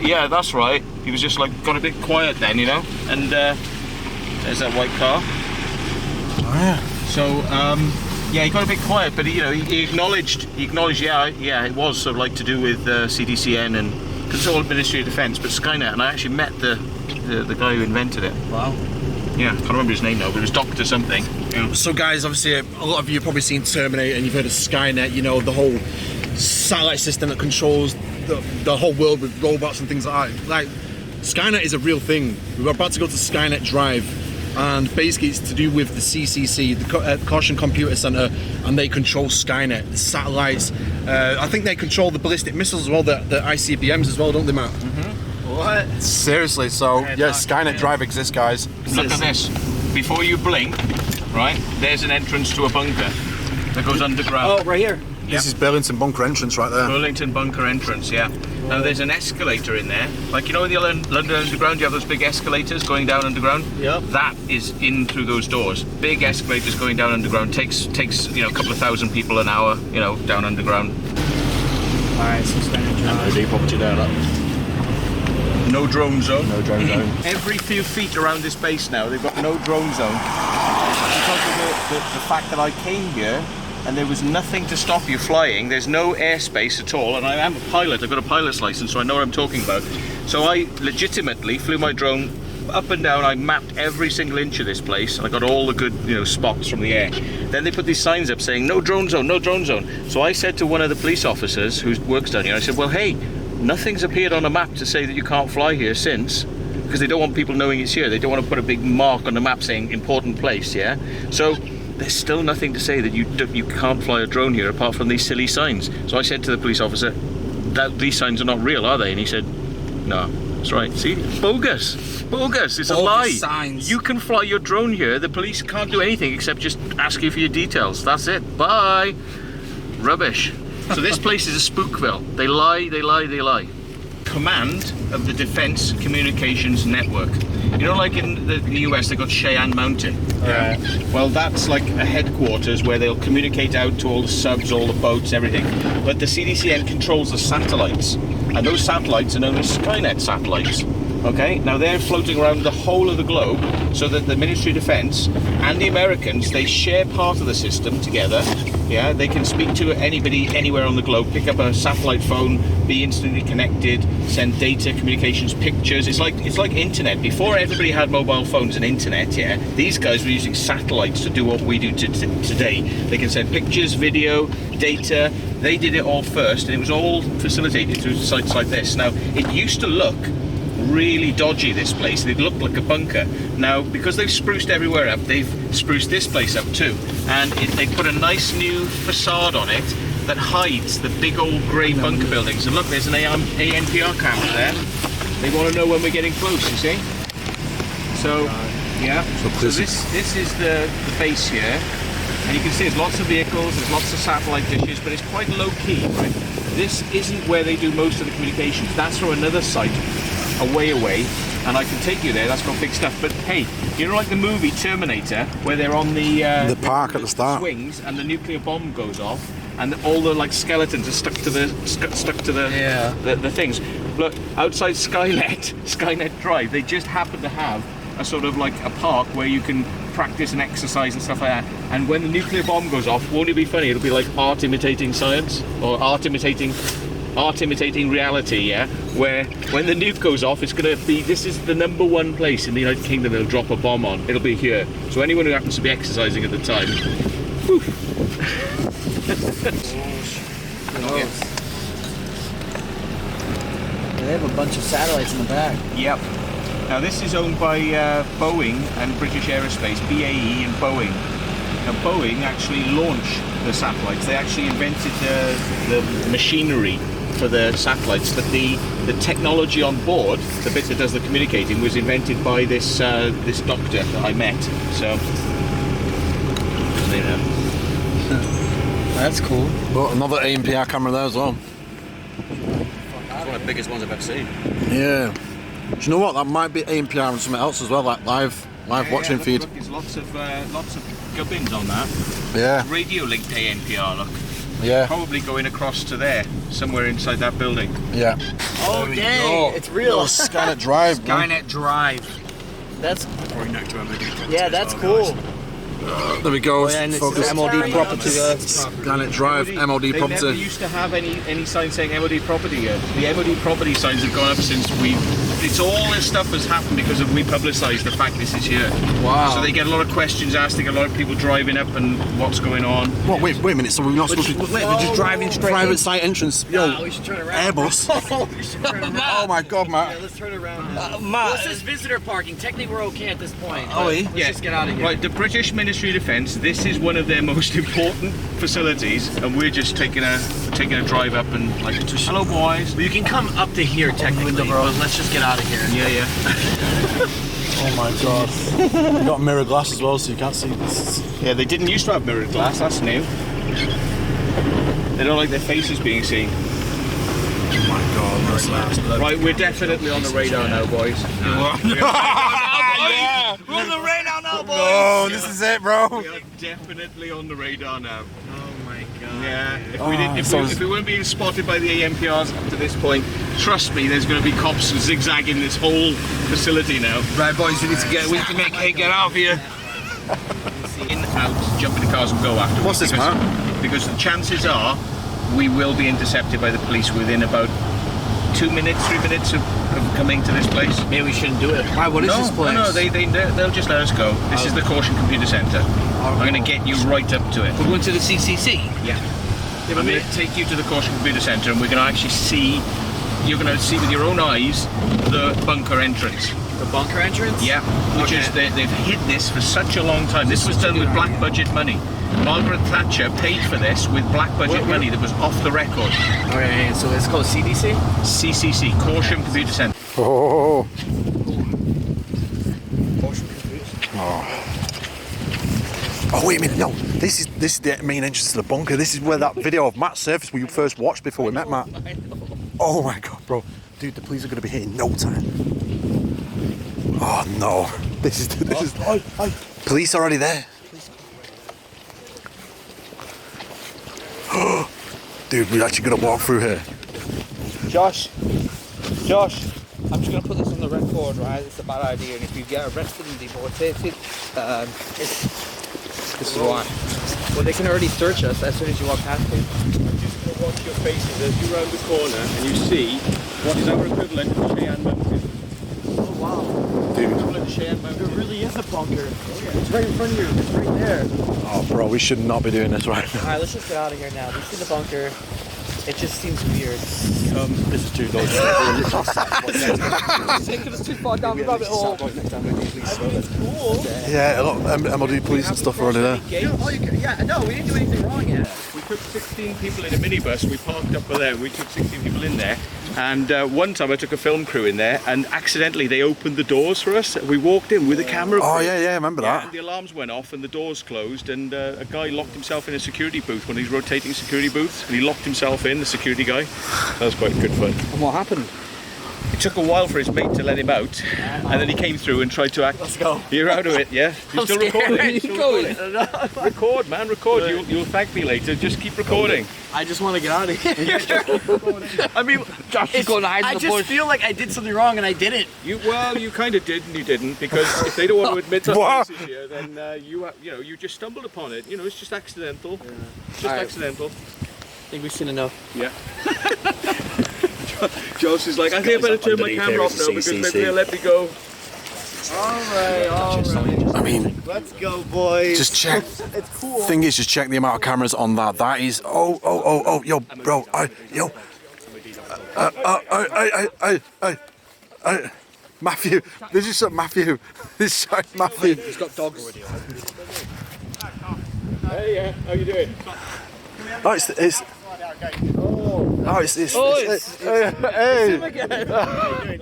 yeah, that's right. He was just like, got a bit quiet then, you know, and there's that white car. Oh yeah. So, yeah, he got a bit quiet, but he acknowledged, yeah, it was sort of like to do with CDCN and, because it's all Ministry of Defence, but Skynet, and I actually met the guy who invented it. Wow. Yeah, I can't remember his name now, but it was Dr. something. Yeah. So guys, obviously a lot of you have probably seen Terminator and you've heard of Skynet, you know, the whole satellite system that controls the whole world with robots and things like that. Like, Skynet is a real thing. We're about to go to Skynet Drive, and basically it's to do with the CCC, the Corsham Computer Centre, and they control Skynet, the satellites. I think they control the ballistic missiles as well, the ICBMs as well, don't they, Matt? What? Seriously, so yeah, Skynet Drive exists, guys. Look at this. Before you blink, right, there's an entrance to a bunker that goes underground. Oh, right here. This is Burlington Bunker entrance right there. Burlington Bunker entrance, yeah. Now there's an escalator in there. Like, you know, in the London Underground, you have those big escalators going down underground? Yep. That is in through those doors. Big escalators going down underground. Takes you know, a couple of thousand people an hour, you know, down underground. Alright, so MOD property there, that. No drone zone. No drone zone. Every few feet around this base now, they've got no drone zone. Because of the fact that I came here and there was nothing to stop you flying. There's no airspace at all, and I am a pilot. I've got a pilot's license, so I know what I'm talking about. So I legitimately flew my drone up and down. I mapped every single inch of this place, and I got all the good, you know, spots from the air. Then they put these signs up saying no drone zone, no drone zone. So I said to one of the police officers who works down here, I said, well, hey, nothing's appeared on a map to say that you can't fly here since, because they don't want people knowing it's here. They don't want to put a big mark on the map saying important place, yeah? So there's still nothing to say that you can't fly a drone here apart from these silly signs. So I said to the police officer, these signs are not real, are they? And he said, no, that's right. See, bogus, it's a lie. Signs. You can fly your drone here. The police can't do anything except just ask you for your details. That's it. Bye. Rubbish. So this place is a spookville. They lie. Command of the Defence Communications Network. You know, like in the US, they got Cheyenne Mountain. Yeah. Well, that's like a headquarters where they'll communicate out to all the subs, all the boats, everything. But the CDCN controls the satellites, and those satellites are known as Skynet Satellites. Okay, now they're floating around the whole of the globe, so that the Ministry of Defence and the Americans, they share part of the system together. Yeah, they can speak to anybody anywhere on the globe, pick up a satellite phone, be instantly connected, send data, communications, pictures. It's like internet. Before everybody had mobile phones and internet, yeah, these guys were using satellites to do what we do today. They can send pictures, video, data. They did it all first, and it was all facilitated through sites like this. Now, it used to look really dodgy, this place. It looked like a bunker. Now, because they've spruced everywhere up, they've spruced this place up too, and they put a nice new facade on it that hides the big old grey bunker buildings. And look, there's an ANPR camera there. They want to know when we're getting close, you see. So yeah, so this is the base here, and you can see there's lots of vehicles, there's lots of satellite dishes, but it's quite low key, right? This isn't where they do most of the communications. That's from another site away, and I can take you there. That's got big stuff. But hey, you know, like the movie Terminator, where they're on the park at the start, swings, and the nuclear bomb goes off, and all the like skeletons are stuck to the things. Look, outside Skynet Drive, they just happen to have a sort of like a park where you can practice and exercise and stuff like that. And when the nuclear bomb goes off, won't it be funny? It'll be like art imitating science, or art imitating reality, yeah? Where when the nuke goes off, it's going to be, this is the #1 place in the United Kingdom they'll drop a bomb on. It'll be here. So anyone who happens to be exercising at the time, whew. They have a bunch of satellites in the back. Yep. Now this is owned by Boeing and British Aerospace, BAE and Boeing. Now Boeing actually launched the satellites. They actually invented the machinery for the satellites, but the technology on board, the bit that does the communicating, was invented by this doctor that I met. So you know. That's cool. But another ANPR camera there as well. It's one of the biggest ones I've ever seen. Yeah. Do you know what? That might be ANPR and something else as well, like live watching look, feed. Look, there's lots of gubbins on that. Yeah. Radio linked ANPR. Look. Yeah. Probably going across to there, somewhere inside that building. Yeah. Oh dang! It's real. Oh, Skynet Drive. Skynet Drive. That's Yeah, that's cool. There we go. And Focus. it's MOD property. Skynet Drive, MOD They property. never used to have any sign saying MOD property here. The MOD property signs have gone up since we it's all this stuff has happened because of we publicised the fact this is here. Wow. So they get a lot of questions asked, they get a lot of people driving up and what's going on. What? Wait a minute. So we're not supposed to. Wait, we're just driving straight Private in. site entrance. No, we should turn around. Airbus. We should turn around. Oh my God, Matt. Yeah, let's turn around. Matt. Well, this is visitor parking. Technically, we're okay at this point. Oh, but yeah? let's just get out of here. Right, the British Ministry of Defence, this is one of their most important facilities, and we're just taking a drive up and like, hello boys. Well, you can come up to here technically, but let's just get out of here. Yeah. Oh my God. You got mirror glass as well, so you can't see this. Yeah, they didn't used to have mirrored glass, that's new. They don't like their faces being seen. Oh my God, that's loud. Right, we're definitely on the radar now, boys. We're on the radar now, boys. Oh, this is it, bro. We are definitely on the radar now. Oh my God. Yeah, if we weren't being spotted by the AMPRs up to this point, trust me, there's going to be cops zigzagging this whole facility now. Right, boys, we need to get out of here. In, out, jump in the cars and go after. What's this, man? Because the chances are we will be intercepted by the police within about 2 minutes, 3 minutes of coming to this place. Maybe we shouldn't do it. Why, what is this place? No, they'll just let us go. This is the Corsham Computer Centre. I'm going to get you right up to it. We're going to the CCC. Yeah. I'm going to take you to the Corsham Computer Centre and we're going to actually see, you're going to see with your own eyes, the bunker entrance. The bunker entrance? Yeah, which is, they've hid this for such a long time. This was done with black budget money. Margaret Thatcher paid for this with black budget money that was off the record. Okay, so it's called CDC? CCC, Corsham Computer Centre. Oh. Oh wait a minute, no. This is the main entrance to the bunker. This is where that video of Matt surfaced we first watched before we met Matt. Oh my God, bro. Dude, the police are gonna be here in no time. Oh no. This is police already there. Dude, we're actually gonna walk through here. Josh, I'm just going to put this on the record, right? It's a bad idea, and if you get arrested and deported, this is why. Well, they can already search us as soon as you walk past it. I'm just going to watch your faces as you round the corner and you see what is our equivalent of Cheyenne Mountain. Oh wow. Dude. Equivalent of Cheyenne Mountain. There really is a bunker. It's right in front of you. It's right there. Oh bro, we should not be doing this right now. Alright, let's just get out of here now. We see the bunker. It just seems weird. This is too low. Taking us too far down the rabbit hole. Yeah, a lot of MOD police and stuff are already there. Yeah, no, we didn't do anything wrong yet. We took 16 people in a minibus, we parked up there, we took 16 people in there, and one time I took a film crew in there and accidentally they opened the doors for us. We walked in with a camera crew. Oh yeah, I remember Yeah, that. and the alarms went off and the doors closed and a guy locked himself in a security booth, one of these rotating security booths, and he locked himself in, the security guy. That was quite good fun. And what happened? It took a while for his mate to let him out, and then he came through and tried to act. Let's go. You're out of it, yeah? You're still recording? Keep going. Record, man, record. You'll thank me later. Just keep recording. I just want to get out of here. I mean, Josh is going to hide I in the just bush. feel like I did something wrong and I didn't. You kind of did and you didn't, because if they don't want to admit that What? this is here, then you just stumbled upon it. You know, it's just accidental. Just Alright. accidental. I think we've seen enough. Yeah. Josh is like, I think I better turn my camera off now because maybe they'll let me go. Alright. I mean, Let's go, boys. just check. It's cool. Thing is, just check the amount of cameras on that. That is, yo, bro, Matthew. This is Matthew. This is Matthew. He's got dogs. Hey, yeah, how you doing? No, it's hey.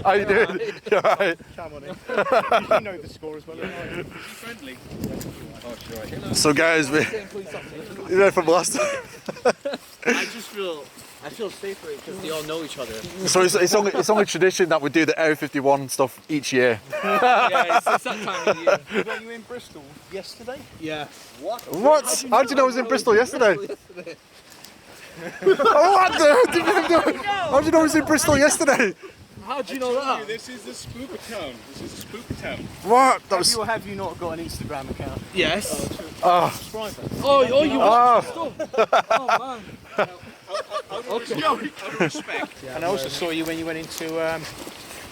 How you doing? You alright? You know the score as well. Friendly. So guys, you know from last time. I feel safer because they all know each other. So it's only tradition that we do the Area 51 stuff each year. Yeah, it's that time of year. Were you in Bristol yesterday? Yeah. What? How do you know I was in Bristol yesterday? What the? How do you know I was in Bristol yesterday? How do you know that? This is the spooker town. This is the spooker town. What? That was. Have you not got an Instagram account? Yes. Oh, You watch stuff. Oh man. Okay. Out of respect. And I also saw you when you went into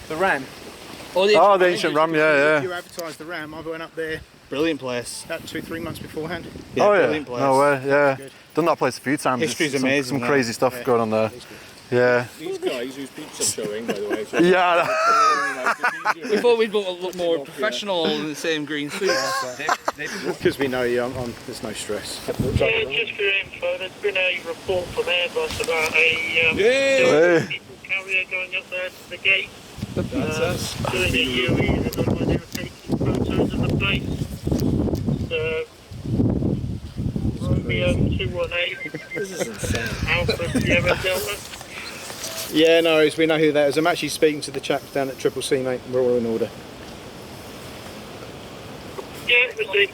The Ram. Oh, the ancient Ram, yeah. You advertised the Ram. I went up there. Brilliant place. About 2-3 months beforehand. Oh yeah. Brilliant place. No way. Yeah. Good. Done that place a few times. History's Some amazing. Some crazy stuff going on there. Yeah. These guys whose pizza I'm showing, by the way. So Yeah. We thought we'd look more professional in the same green suits. Because we know you, there's no stress. Yeah, just for your info, there's been a report from Airbus about a Hey. carrier going up there to the gate. That's us. Doing a UE, and then when they were taking photos of the base. Romeo 218. This is insane. Alpha Sierra Delta. Yeah, no worries, we know who that is. I'm actually speaking to the chaps down at Triple C, mate. We're all in order. Yeah, received.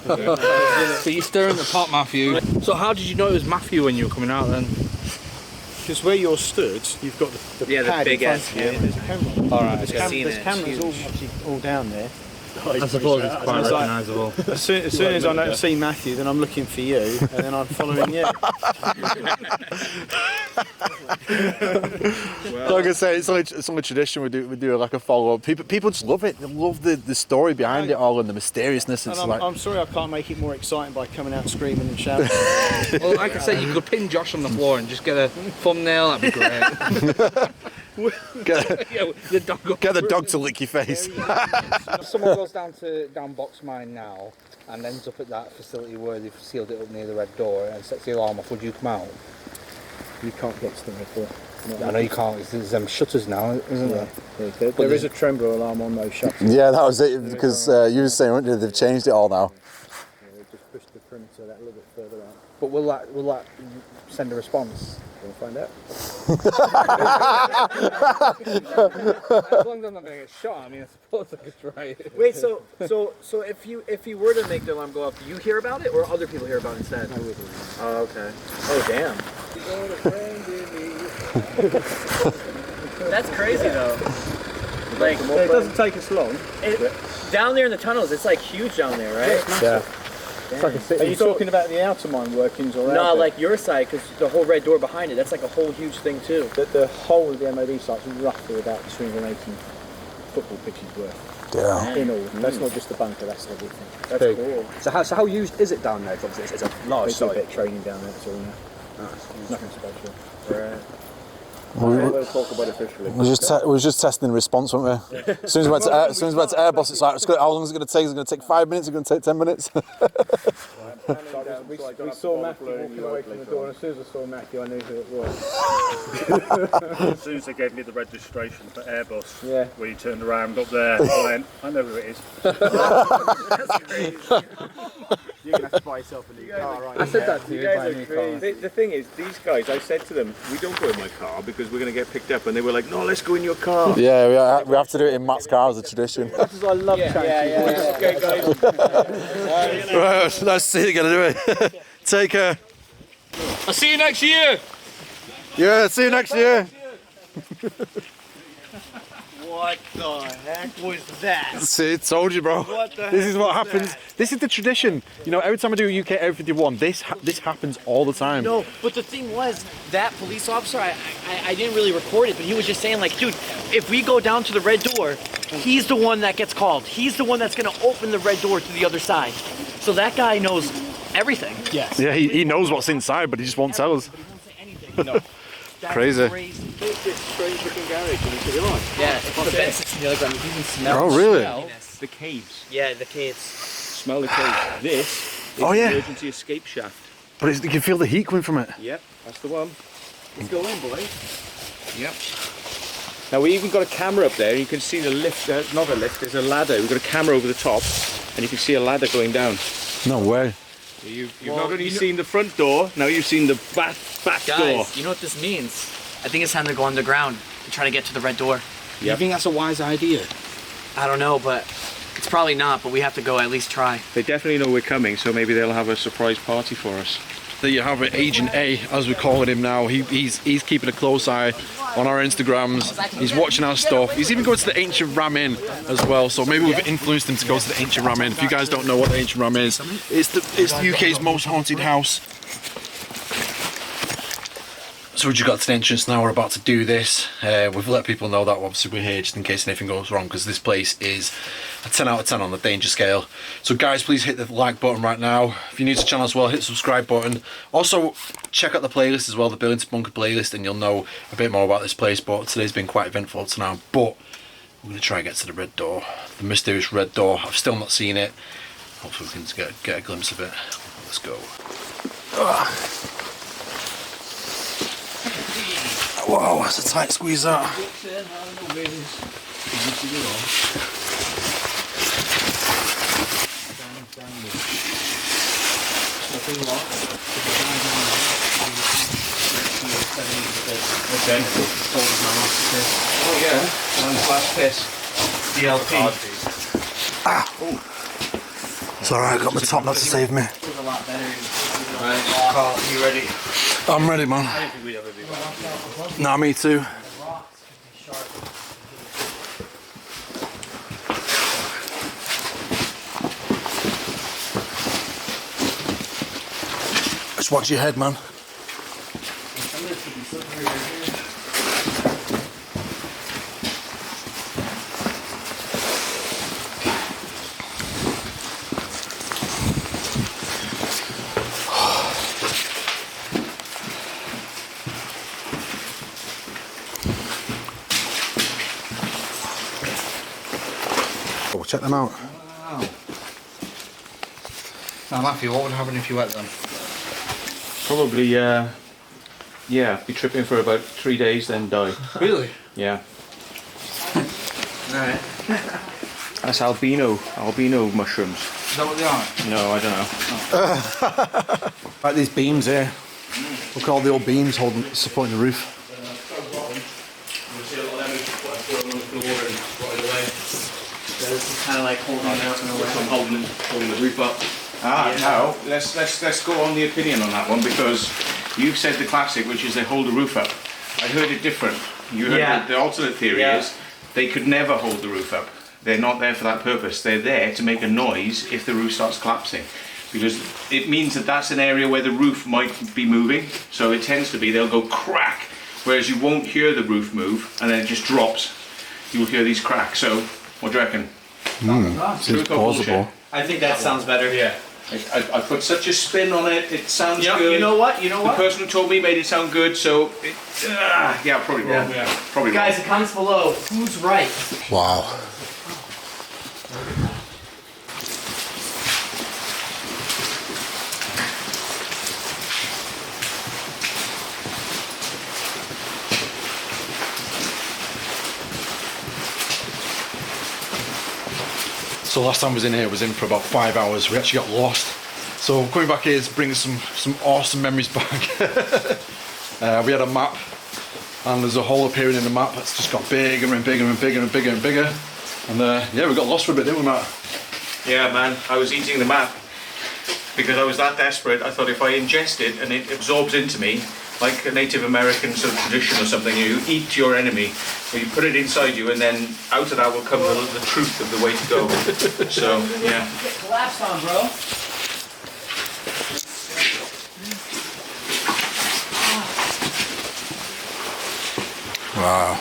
So you're stirring the pot, Matthew. So how did you know it was Matthew when you were coming out then? Because where you're stood, you've got the pad big in front ass of you, and there's a camera. Alright, There's cameras all down there. I suppose it's quite recognisable. As soon as I see Matthew, then I'm looking for you, and then I'm following you. Like I say, it's only tradition. We do like a follow up. People just love it. They love the story behind it all and the mysteriousness. It's And like I'm sorry I can't make it more exciting by coming out screaming and shouting. Well, like I said, you could pin Josh on the floor and just get a thumbnail, that'd be great. get the dog to lick your face. If someone goes down Box Mine now and ends up at that facility where they've sealed it up near the red door and sets the alarm off, would you come out? You can't get to the red door. I know you can't, there's them shutters now, isn't there? There is a tremble alarm on those shutters. Yeah, that was it. Because you were saying, weren't you, they've changed it all now. We just pushed the perimeter that a little bit further out. But will that send a response? We'll find out. As long as I'm not going to get shot, I mean, I suppose I could try it. Wait, so if you were to make the alarm go off, do you hear about it or other people hear about it instead? I would. Oh, okay. Oh, damn. That's crazy though. Like, It doesn't take us long. down there in the tunnels, it's like huge down there, right? Yeah. Are you talking about the outer mine workings or No, like your side, because the whole red door behind it, that's like a whole huge thing too. the whole of the MOD site's roughly about 280 football pitches worth. Yeah. In all. That's not just the bunker, that's everything. That's cool. So how used is it down there? Obviously, it's a large There's a bit site. of training down there, that's all now. Nothing special. Right. We'll talk about it officially. We was just testing the response, weren't we? As soon as we went to Airbus, it's like, how long is it going to take? Is it going to take 5 minutes? Is it going to take 10 minutes? We saw Matthew walking away from the door, and as soon as I saw Matthew, I knew who it was. As soon as they gave me the registration for Airbus, Yeah. where you turned around up there, I went, I know who it is. You're going to have to buy yourself a new car, right? I said that to you, guys buy a are new crazy. The thing is, these guys, I said to them, we don't go in my car because we're going to get picked up. And they were like, no, let's go in your car. Yeah, we have to do it in Matt's car as a tradition. Because I love changing. Okay, guys. Right, let's see you going to do it. Take care. I'll see you next year! Yeah, see you next year. What the heck was that? See, told you, bro. This is what happens. This is the tradition. You know, every time I do a UK Area 51, this happens all the time. No, but the thing was, that police officer, I didn't really record it, but he was just saying, like, dude, if we go down to the red door, he's the one that gets called. He's the one that's going to open the red door to the other side. So that guy knows everything. Yes. Yeah, he knows what's inside, but he just won't tell us. But he won't say anything. No. Crazy. This strange looking garage in the line. Yeah, it's the best in the underground. You can smell Oh, really? The caves. Yeah, the caves. Smell the caves. This is Oh, yeah. the emergency escape shaft. But you can feel the heat coming from it. Yep, that's the one. Let's go in, boys. Yep. Now we even got a camera up there. You can see the lift. Not a lift. There's a ladder. We've got a camera over the top, and you can see a ladder going down. No way. You've not only seen the front door, now you've seen the back door. Guys, you know what this means? I think it's time to go underground and try to get to the red door. You think that's a wise idea? I don't know, but it's probably not, but we have to go at least try. They definitely know we're coming, so maybe they'll have a surprise party for us. There you have it, Agent A, as we're calling him now. He's keeping a close eye on our Instagrams. He's watching our stuff. He's even going to the Ancient Ram Inn as well. So maybe we've influenced him to go to the Ancient Ram Inn. If you guys don't know what the Ancient Ram is, it's the UK's most haunted house. So we just got to the entrance now, we're about to do this. We've let people know that obviously we're here just in case anything goes wrong, because this place is a 10 out of 10 on the danger scale. So guys, please hit the like button right now. If you're new to the channel as well, hit the subscribe button. Also, check out the playlist as well, the Burlington Bunker playlist, and you'll know a bit more about this place. But today's been quite eventful to now. But we're going to try and get to the red door, the mysterious red door. I've still not seen it. Hopefully we can get a glimpse of it. Let's go. Wow, that's a tight squeeze that. Oh yeah, last piss. DLP. Ah! It's alright, I got my top knot to save me. Right, Carl, you ready? I'm ready, man. Nah, me too. Just watch your head, man. Check them out. Wow. Now Matthew, what would happen if you wet them? Probably, yeah, be tripping for about 3 days, then die. Really? Yeah. Alright. That's albino mushrooms. Is that what they are? No, I don't know. Like these beams here. Look at all the old beams supporting the roof. This is kind of like holding it up in a way. I'm holding the roof up. Now let's go on the opinion on that one, because you've said the classic, which is they hold the roof up. I heard it different. You heard the alternate theory is they could never hold the roof up. They're not there for that purpose. They're there to make a noise if the roof starts collapsing, because it means that that's an area where the roof might be moving. So it tends to be they'll go crack, whereas you won't hear the roof move, and then it just drops. You'll hear these cracks. So what do you reckon? Seems plausible. I think that sounds better. Yeah. I put such a spin on it. It sounds good. You know what? The person who told me made it sound good. So, yeah, probably wrong. Yeah. Probably Guys, wrong. it comments below. Who's right? Wow. So last time I was in here, I was in for about 5 hours. We actually got lost. So coming back here is bringing some awesome memories back. We had a map, and there's a hole appearing in the map that's just got bigger and bigger and bigger and bigger and bigger. And yeah, we got lost for a bit, didn't we, Matt? Yeah, man. I was eating the map because I was that desperate. I thought if I ingest it and it absorbs into me, like a Native American sort of tradition or something, you eat your enemy, or you put it inside you, and then out of that will come the truth of the way to go. So, yeah. Get collapsed on, bro. Wow.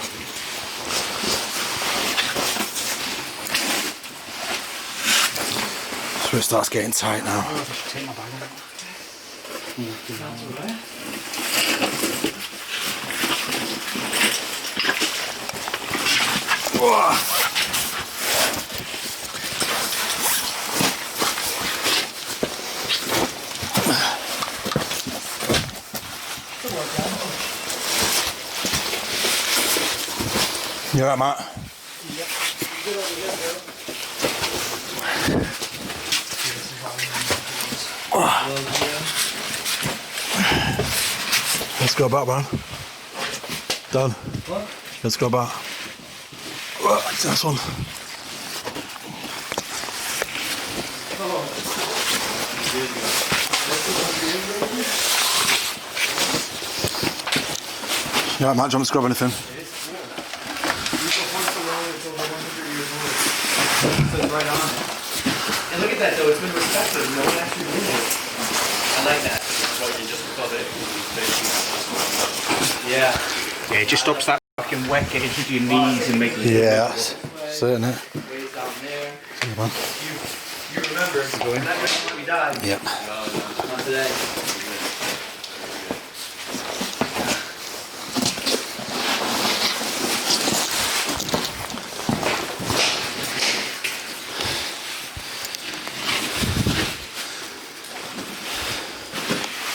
So it starts getting tight now. Take my bag out. You alright, Matt? Yep. Let's go back, man. Done. What? Let's go back. This one. Yeah, Matt, do you want me to grab anything? Right on. And look at that though, it's been respected. No one actually moved it. like that. Yeah. Yeah, it just stops that fucking wet getting into your knees and making you. Yeah, that's certain it. Way down there. Come on. You remember when we died? Yep. Not today.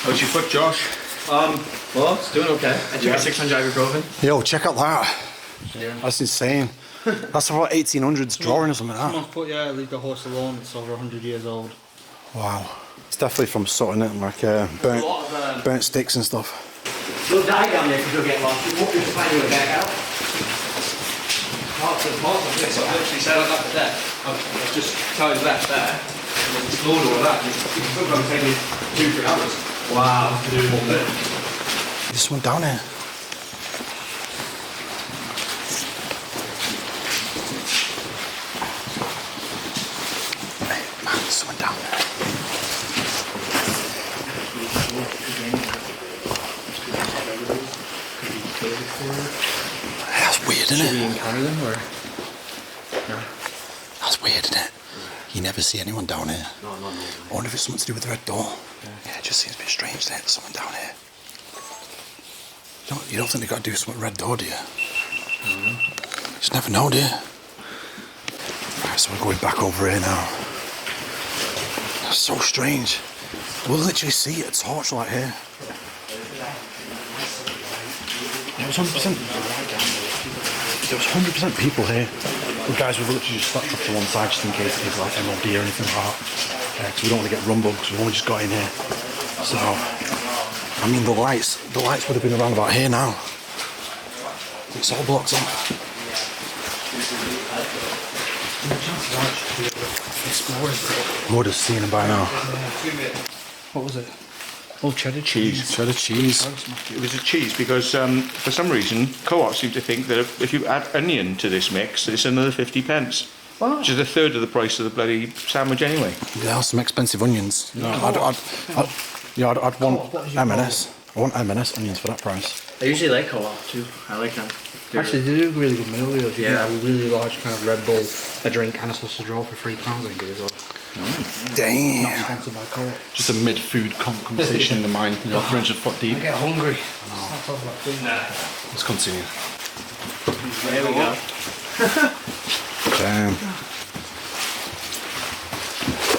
How's your foot, Josh? Well, it's doing okay. I took a 600 ibuprofen. Yo, check out that. That's insane. That's about 1800s drawing or something like that. Someone's put, yeah, leave the horse alone, it's over 100 years old. Wow. It's definitely from Sutton, isn't it? Like burnt sticks and stuff. You'll die down there because you'll get lost. You won't be able to find your way back out. Oh, it's awesome. I literally said I got to that. I'll just tell you that there. And then it's load all that. You can sometimes take me 2-3 hours. Wow. To do one bit. This one down here. Hey, man, there's someone down there. That's weird, isn't it? Should we encounter them or? No. That's weird, isn't it? You never see anyone down here. No. I wonder if it's something to do with the red door. Yeah, it just seems a bit strange, doesn't it? There's someone down here. You don't think they've got to do something with red door, do you? You just never know, do you? Right, so we're going back over here now. That's so strange. We'll literally see a torchlight here. There was 100%. There was 100% people here. The guys were literally just stuck up to one side just in case there's like MOD or anything like that. Because we don't want to get rumbled because we've only just got in here. So, I mean, the lights would have been around about here now. It's all blocked off. Explorers would have seen them by now. What was it? Oh, cheddar cheese. Cheddar cheese. It was a cheese because for some reason co-ops seem to think that if you add onion to this mix, it's another 50 pence. Wow. Which is a third of the price of the bloody sandwich anyway. Yeah, some expensive onions. No, I'd want M&S. I want M&S onions for that price. I usually like co-op too. I like them. Actually, they do really good meal deals. You get a really large kind of Red Bull, a drink, and a sausage roll for £3, I think it is. Damn. Not sponsored by Co-op. Just a mid-food conversation in the mind, 300 foot deep. I get hungry. Let's continue. There we go. Damn.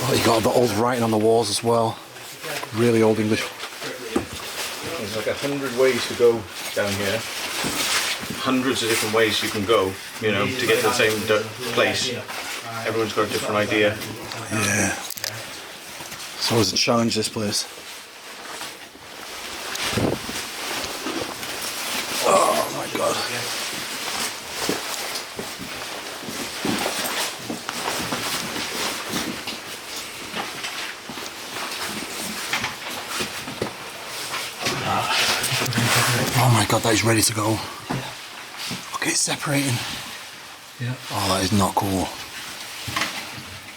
Oh, you got the old writing on the walls as well. Really old English. There's like 100 ways to go down here. Hundreds of different ways you can go, you know, to get to the same place. Everyone's got a different idea. Yeah. It's always a challenge, this place. Oh my god. Oh my god, that is ready to go. Look, it's separating. Yeah. Oh, that is not cool.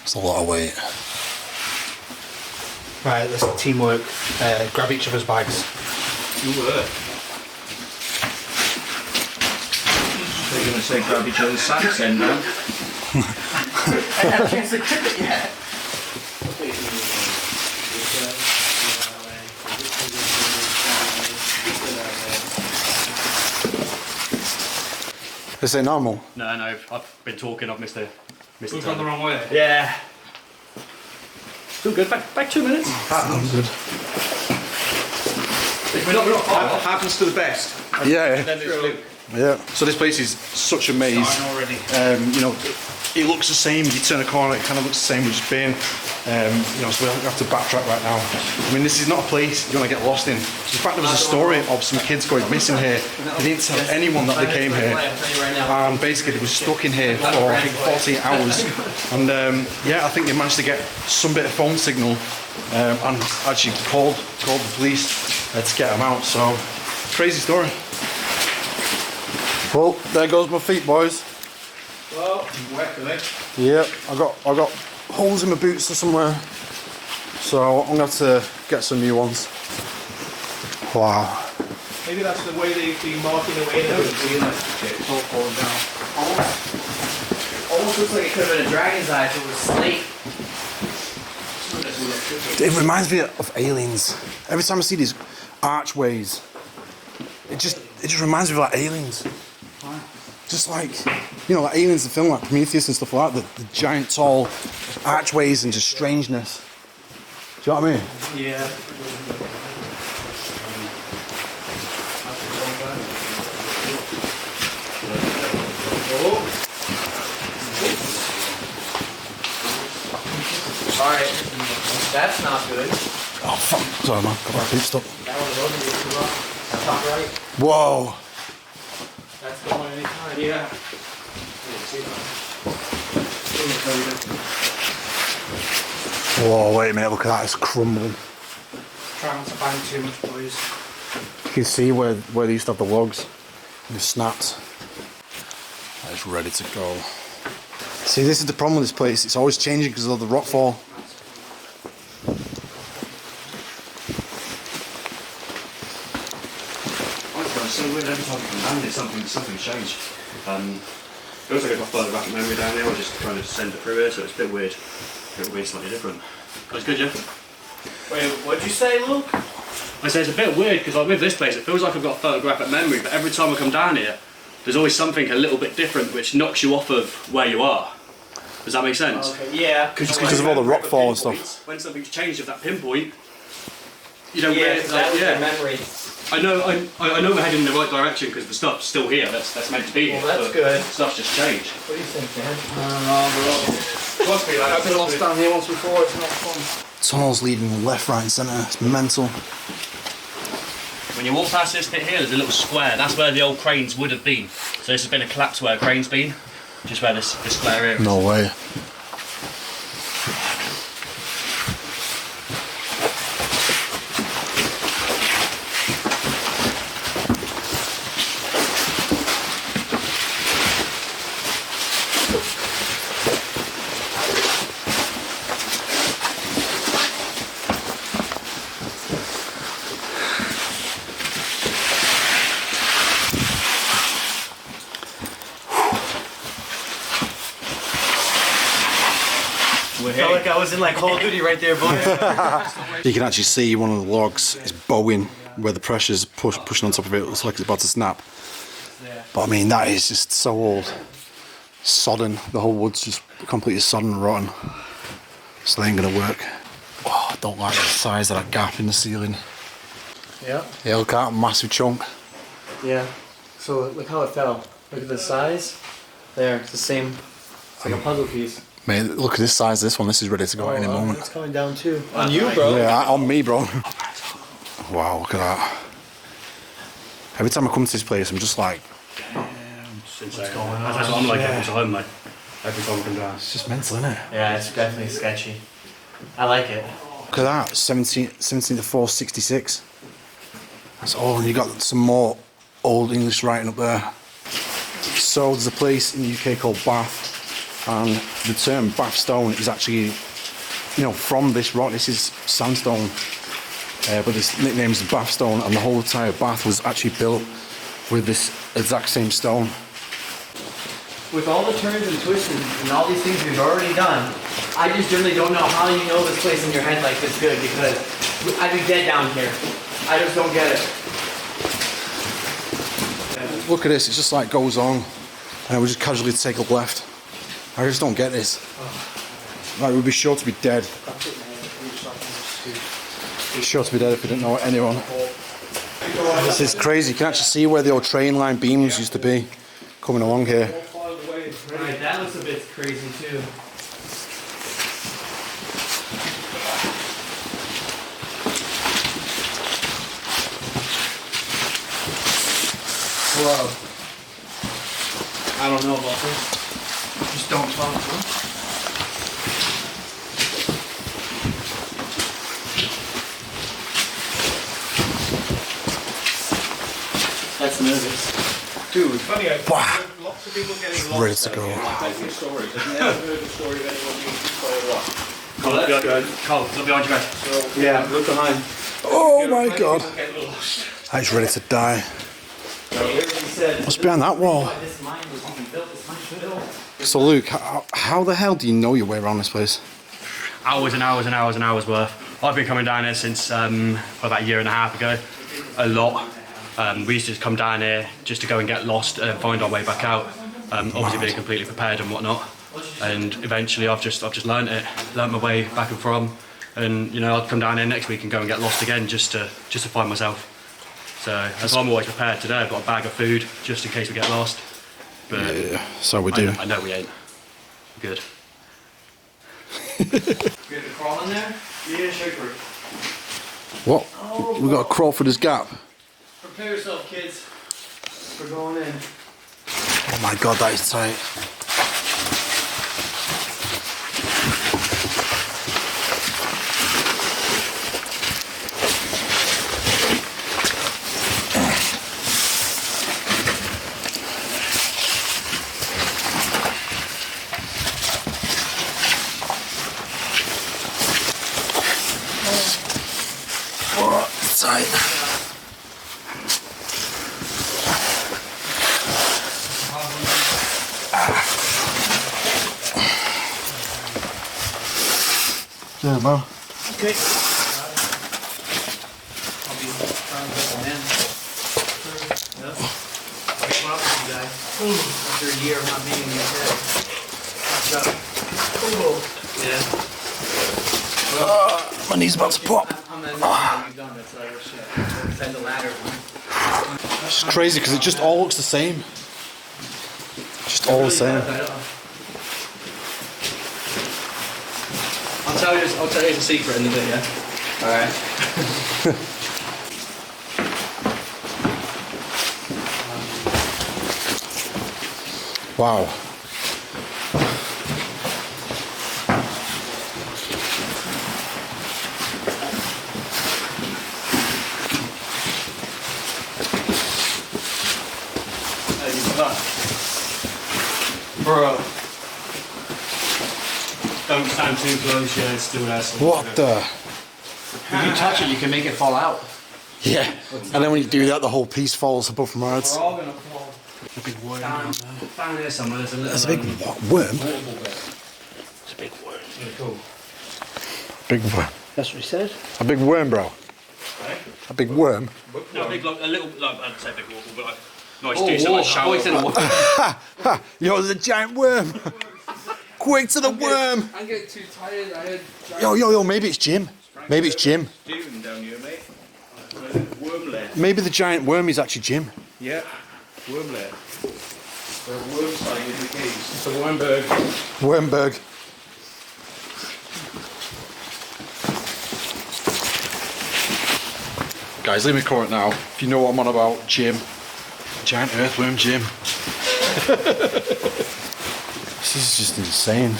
It's a lot of weight. Right, let's teamwork. Grab each other's bags. You were. So you're going to say grab each other's sacks then, man? I haven't changed the cricket yet. This ain't normal. No, I've been talking, I've missed Who's gone the wrong way? Yeah. Still good, back 2 minutes. Sounds good. We're not what happens to the best. Yeah. Then there's Luke. Yeah. So this place is such a maze. Already. You know, it looks the same. You turn a corner, it kind of looks the same. We've just been. You know, so we have to backtrack right now. I mean, this is not a place you want to get lost in. In fact, there was a story of some kids going missing here. They didn't tell anyone that they came here, and basically they were stuck in here for I think 14 hours. And yeah, I think they managed to get some bit of phone signal and actually called the police to get them out. So crazy story. Well, there goes my feet, boys. Well, wet, are they? Yep, I got holes in my boots or somewhere. So I'm going to have to get some new ones. Wow. Maybe that's the way they've been marking away now. It's all falling down. Almost looks like it could have been a dragon's eye if it was slate. It reminds me of aliens. Every time I see these archways, it just reminds me of like aliens. Just like, you know, like aliens in film, like Prometheus and stuff like that, the giant tall archways and just strangeness. Do you know what I mean? Yeah. Alright, that's not good. Oh fuck, sorry man, got my feet stuck. That one's over here too long. Top right. Whoa! That's going anytime. Yeah. Whoa, wait a minute, look at that, it's crumbling. Try not to bang too much, boys. You can see where they used to have the logs. They've snapped. It's ready to go. See, this is the problem with this place. It's always changing because of the rockfall. So weird, every time we come down here, something's changed. It looks like I've got photographic memory down there. I was just trying to send it through here, so it's a bit weird. Slightly different. That's good, yeah? Wait, what'd you say, Luke? I say it's a bit weird because like with this place, it feels like I've got photographic memory, but every time I come down here, there's always something a little bit different which knocks you off of where you are. Does that make sense? Okay, yeah. Because of all the rockfall and stuff. When something's changed at that pinpoint, you don't Yeah, really, that was your memory. I know we're heading in the right direction because the stuff's still here. That's meant to be here. Well, that's good. Stuff's just changed. What do you think, man? Must be like I've been lost down here once before, it's not fun. Tunnels leading left, right and centre. It's mental. When you walk past this bit here, there's a little square. That's where the old cranes would have been. So this has been a collapse where a crane's been. Just where this square here is. No way. I felt like I was in like Call of Duty right there, boy. You can actually see one of the logs is bowing where the pressure's pushing on top of it. It looks like it's about to snap. But I mean, that is just so old. Sodden. The whole wood's just completely sodden and rotten. So they ain't gonna work. Oh, I don't like the size of that gap in the ceiling. Yeah. Yeah, look at that massive chunk. Yeah. So look how it fell. Look at the size. There, it's the same. It's like a puzzle piece. Mate, look at this size of this one. This is ready to go at any moment. It's coming down too. On you, bro. Yeah, on me, bro. Wow, look at that. Every time I come to this place, I'm just like, What's going on? That's what I'm like every time, mate. Every time I come down. it's just mental, isn't it? Yeah, it's definitely sketchy. I like it. Look at that, 17 to 466. That's all, and you got some more old English writing up there. So there's a place in the UK called Bath, and the term Bath stone is actually, you know, from this rock. This is sandstone, but this nickname is Bath stone, and the whole entire Bath was actually built with this exact same stone. With all the turns and twists and all these things we've already done, I just really don't know how you know this place in your head like this good, because I'd be dead down here. I just don't get it. Look at this, it just like goes on, and we just casually take a left. I just don't get this. Like, we'd be sure to be dead. Sure to be dead if we didn't know anyone. This is crazy. You can actually see where the old train line beams used to be coming along here. Right, that looks a bit crazy too. Whoa. I don't know about this. Just don't talk to him. That's nervous. Dude, funny, Wow. lots of people getting It's lost. ready to go. I've heard stories. I've never heard a story of anyone being destroyed a lot. Cole, look behind you, guys. Yeah, look behind. Oh my god. He's ready to die. What's behind that wall? So Luke, how the hell do you know your way around this place? Hours and hours and hours and hours worth. I've been coming down here since about a year and a half ago. A lot. We used to just come down here just to go and get lost and find our way back out. Obviously being completely prepared and whatnot. And eventually I've just learnt my way back and from. And you know, I'd come down here next week and go and get lost again just to find myself. So that's why I'm always prepared. Today I've got a bag of food just in case we get lost. But yeah, so we do. I know we ain't. Good. You have to crawl in there? Yeah, show through. What? We got to crawl through this gap. Prepare yourself, kids. We're going in. Oh my god, that is tight. Tight. Yeah, man. Okay. I'll be trying to get them in. Yep. What up with you guys? After a year of not being in the UK. What's up? Yeah. My knee's about to pop. It's crazy because it just all looks the same. Just all the same. I'll tell you the secret in a bit, yeah? Alright. Wow. Bro. Don't stand too close, yeah, it's still there. What the? If you touch it, you can make it fall out. Yeah. And then when you do that, the whole piece falls above from our heads. We're all gonna fall. A big worm down there somewhere. There's a little. That's a big what, worm? It's a big worm. Really cool. Big worm. That's what he said. A big worm, bro. Right? A big worm. No, big, like a little. Like, I'd say big waffle, but like nice decent like shower. Yo, there's a giant worm. Quick to the worm. I'm getting too tired. I had Yo, maybe it's Jim. Maybe it's Jim. Doing down here, mate. Worm lair. Maybe the giant worm is actually Jim. Yeah, worm lair. The worm site in the caves. It's a Wormberg. Wormberg. Guys, leave me a comment now if you know what I'm on about. Jim. Giant earthworm Jim. This is just insane.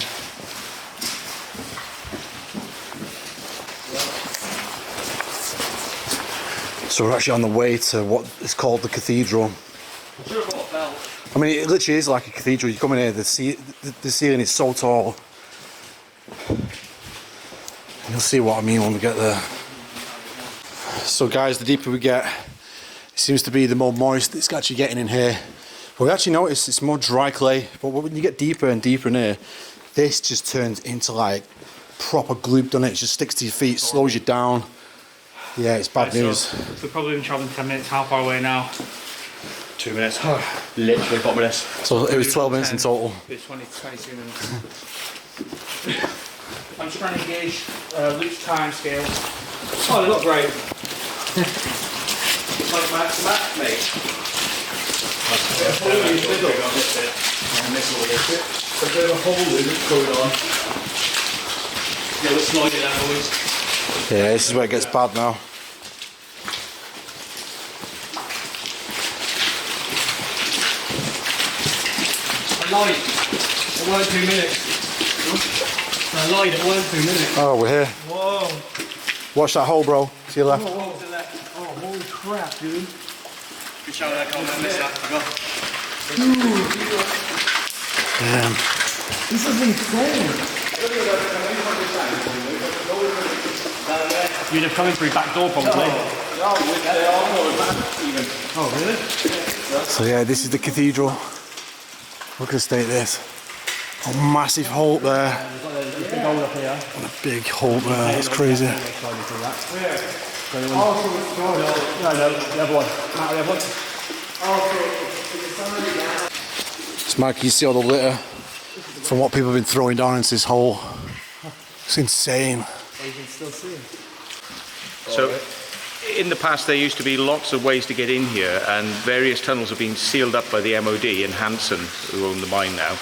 So we're actually on the way to what is called the Cathedral. I mean, it literally is like a cathedral. You come in here, the ceiling is so tall. You'll see what I mean when we get there. So guys, the deeper we get, it seems to be the more moist it's actually getting in here. But we actually notice it's more dry clay, but when you get deeper and deeper in here, this just turns into like proper gloop, doesn't it? It just sticks to your feet, slows you down. Yeah, it's bad news. So we've probably been travelling 10 minutes, how far away now? 2 minutes. Literally bottom of this. So it was 12 minutes in total. It's 22 minutes. I'm just trying to gauge Luke's time scales. Oh, they look great. It's like max, mate. There's a bit of a hole in it going on. Yeah, we're sliding out boys. Yeah, this is where it gets bad now. I lied. It weren't 2 minutes. I lied. It weren't 2 minutes. Oh, we're here. Whoa. Watch that hole, bro. To your left. Oh, holy crap, dude. Good show there, Cole. I missed that. Damn. This is insane. You'd have come in through back door probably. Oh, really? So yeah, this is the cathedral. Look at the state of this. A massive hole there. And a big hole there, it's crazy. It's Mike, you see all the litter from what people have been throwing down into this hole. It's insane. So, in the past there used to be lots of ways to get in here, and various tunnels have been sealed up by the MOD and Hanson, who own the mine now.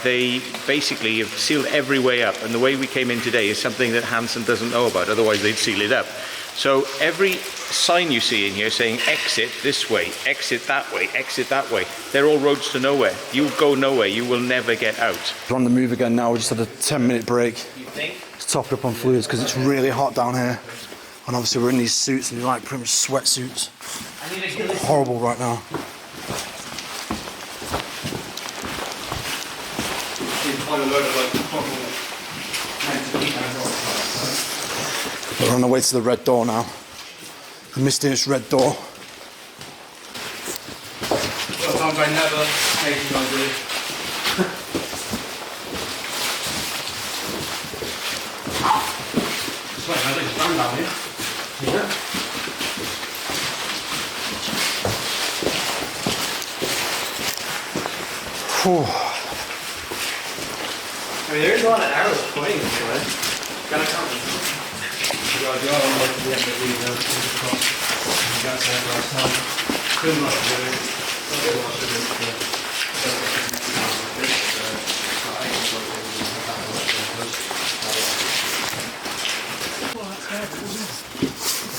They basically have sealed every way up, and the way we came in today is something that Hanson doesn't know about, otherwise they'd seal it up. So every sign you see in here saying exit this way, exit that way, exit that way, they're all roads to nowhere. You go nowhere, you will never get out. We're on the move again now, we just had a 10-minute break to top it up on fluids because it's really hot down here. And obviously we're in these suits and they're like pretty much sweatsuits. Horrible right now. We're on the way to the red door now. The mysterious red door. Sometimes I never take an idea. Wait, I think it's down here. Yeah. Whew. I mean, there's a lot of arrows pointing this way. Gotta come.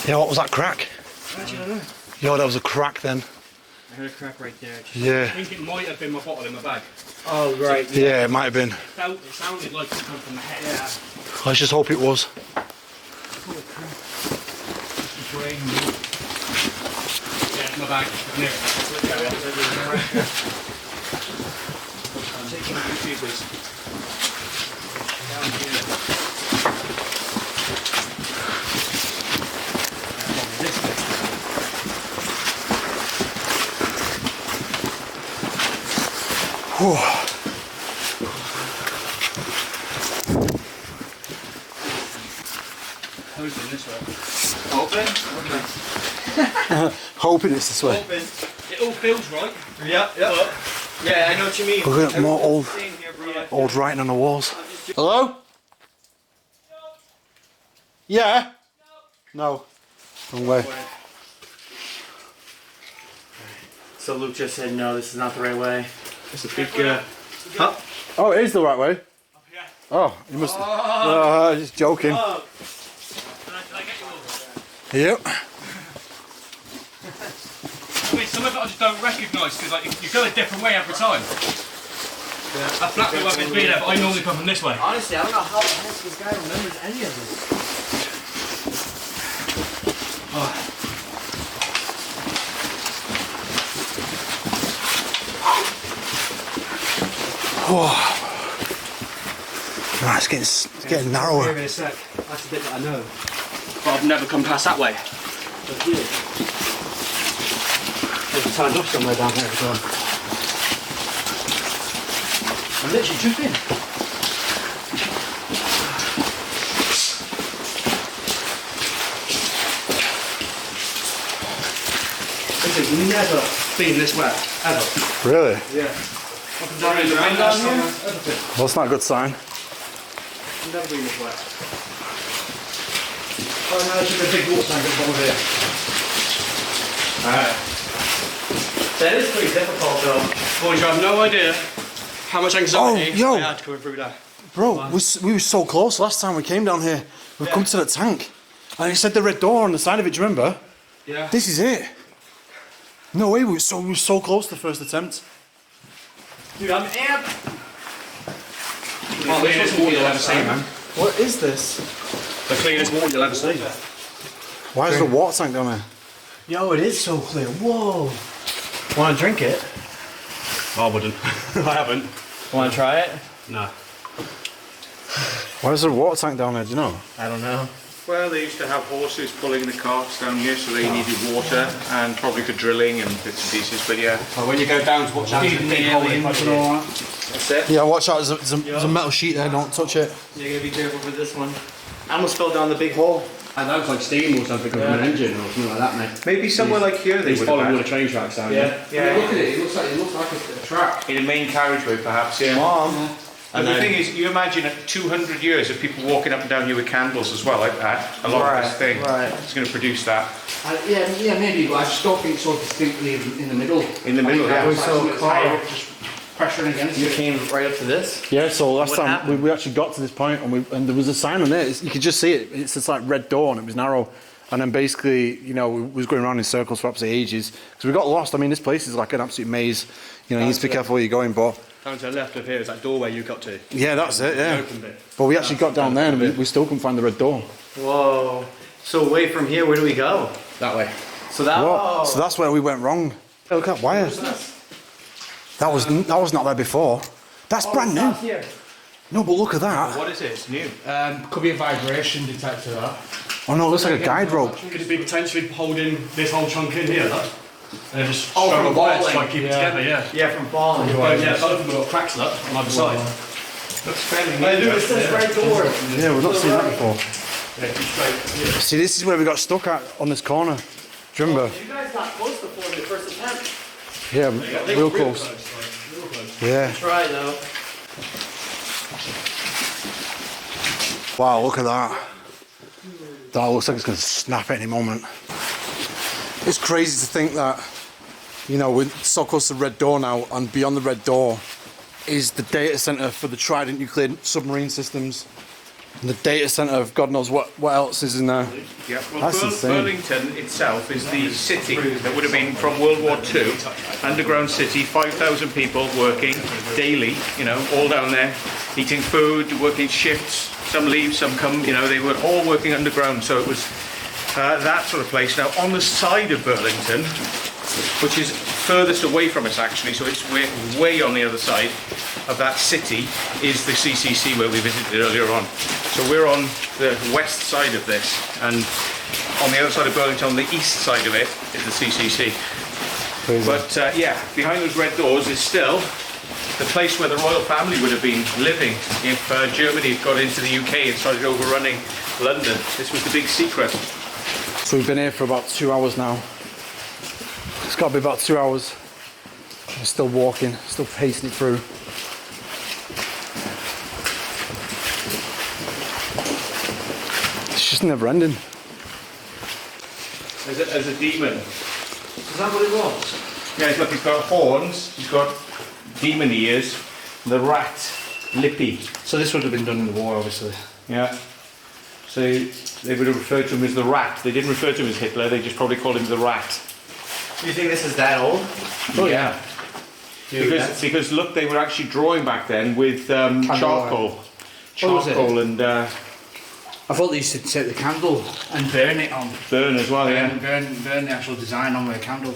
Yeah, what was that crack? Yo, that was a crack then. I heard a crack right there. Yeah. I think it might have been my bottle in my bag. Oh, right. Yeah, it might have been. It sounded like it come from the head. Yeah. Let's just hope it was. Yeah, my bag. I'm taking YouTubers. Whew. Hoping this way. Hoping it's this way. Hoping. It all feels right. Yeah, yeah. But, Yeah, I know what you mean. Look at more old writing on the walls. Hello? Yeah? No. Wrong way. So Luke just said, no, this is not the right way. it's a big. Huh? Oh, it is the right way. Oh, you must. Just joking. Can I get you over? Yep. I mean, some of it I just don't recognise because like, you go a different way every time. Yeah. That flat won't be there, but I normally come from this way. Honestly, I don't know how the heck this guy remembers any of this. Whoa. Nah, it's getting narrower. Give me a sec. That's the bit that I know. But I've never come past that way. There's a turned off somewhere down there as well. I'm literally jumping. This has never been this wet, ever. Really? Yeah. Up and down in the rain down here, everything. Well, that's not a good sign. It's never been this wet. Oh no, there's a big water tank at the bottom here. That is pretty difficult though. Boys, you have no idea how much anxiety yo. I had coming through that. Bro, we were so close last time we came down here. We've come to the tank. And it said the red door on the side of it, do you remember? Yeah. This is it. No way, we were so close the first attempt. Dude, I'm amped. Oh, cleanest water you'll ever see, man. What is this? The cleanest water you'll ever see. Why is there a water tank down there? Yo, it is so clear. Whoa. Want to drink it? I wouldn't. I haven't. Want to try it? No. Why is there a water tank down there, do you know? I don't know. Well, they used to have horses pulling the carts down here, so they needed water and probably for drilling and bits and pieces. But yeah. So when you go down to watch out, That's it. yeah, watch out. There's a metal sheet there. Don't touch it. You're gonna be careful with this one. I almost fell down the big hole. And that was like steam or something from an engine or something like that, mate. Maybe somewhere like here they He's would following all have the train tracks down Yeah. here. Look at it. It looks like a track. in a main carriageway, perhaps. Yeah. Mom. And the thing is, you imagine 200 years of people walking up and down here with candles as well, like that. A lot of this thing. Right. It's going to produce that. Yeah, maybe, but I just don't think so distinctly in the middle. In the middle, yeah. Just pressuring against You it. came right up to this? Yeah, so last What time happened? we actually got to this point and there was a sign on it. You could just see it. It's this like red door and it was narrow. And then basically, you know, we was going around in circles for absolutely ages because we got lost. I mean, this place is like an absolute maze. You know, you need to be careful where you're going, but Down to the left of here is that doorway you got to. yeah, that's it. Yeah. The open bit. But we actually got down there and we still couldn't find the red door. Whoa. So away from here, where do we go? That way. So that. Whoa. So that's where we went wrong. Hey, look at that wire. That was not there before. That's brand new. Here. No, but look at that. What is it? It's new. Could be a vibration detector, that. Oh no, it looks like a guide rope. Could it be potentially holding this whole chunk in here, that? And then just Oh, strung from a wire to falling. try and keep it together, yeah. Yeah, from falling. Yeah, both of them got cracks up on either side. Looks fairly Hey, new. look, it says right door. Yeah, we've not seen that before. Yeah, keep straight. See, this is where we got stuck at on this corner. Do you remember? You guys got close before the first attempt. Yeah, real close. Real close. Yeah. Try though. Wow, look at that. That looks like it's going to snap at any moment. It's crazy to think that, you know, we're so close to the red door now, and beyond the red door is the data centre for the Trident nuclear submarine systems. And the data centre of God knows what else is in there. Yeah, well, That's insane. Burlington itself is the city that would have been from World War II, underground city, 5,000 people working daily, you know, all down there, eating food, working shifts, some leave, some come, you know, they were all working underground, so it was that sort of place. Now, on the side of Burlington, which is furthest away from us actually, so it's way on the other side of that city, is the CCC where we visited earlier on. So we're on the west side of this, and on the other side of Burlington, on the east side of it, is the CCC. Crazy. But yeah, behind those red doors is still the place where the royal family would have been living if Germany had got into the UK and started overrunning London. This was the big secret. So we've been here for about 2 hours now. It's got to be about 2 hours. We're still walking, still pacing it through. It's just never ending. As a demon. Is that what it was? Yeah, look, he's got horns, he's got demon ears, the rat, Lippy. So this would have been done in the war, obviously. Yeah. So they would have referred to him as the rat. They didn't refer to him as Hitler, they just probably called him the rat. Do you think this is that old? Oh yeah. Because look, they were actually drawing back then with charcoal. Charcoal and I thought they used to take the candle and burn it on. burn as well, yeah. Burn the actual design on with a candle.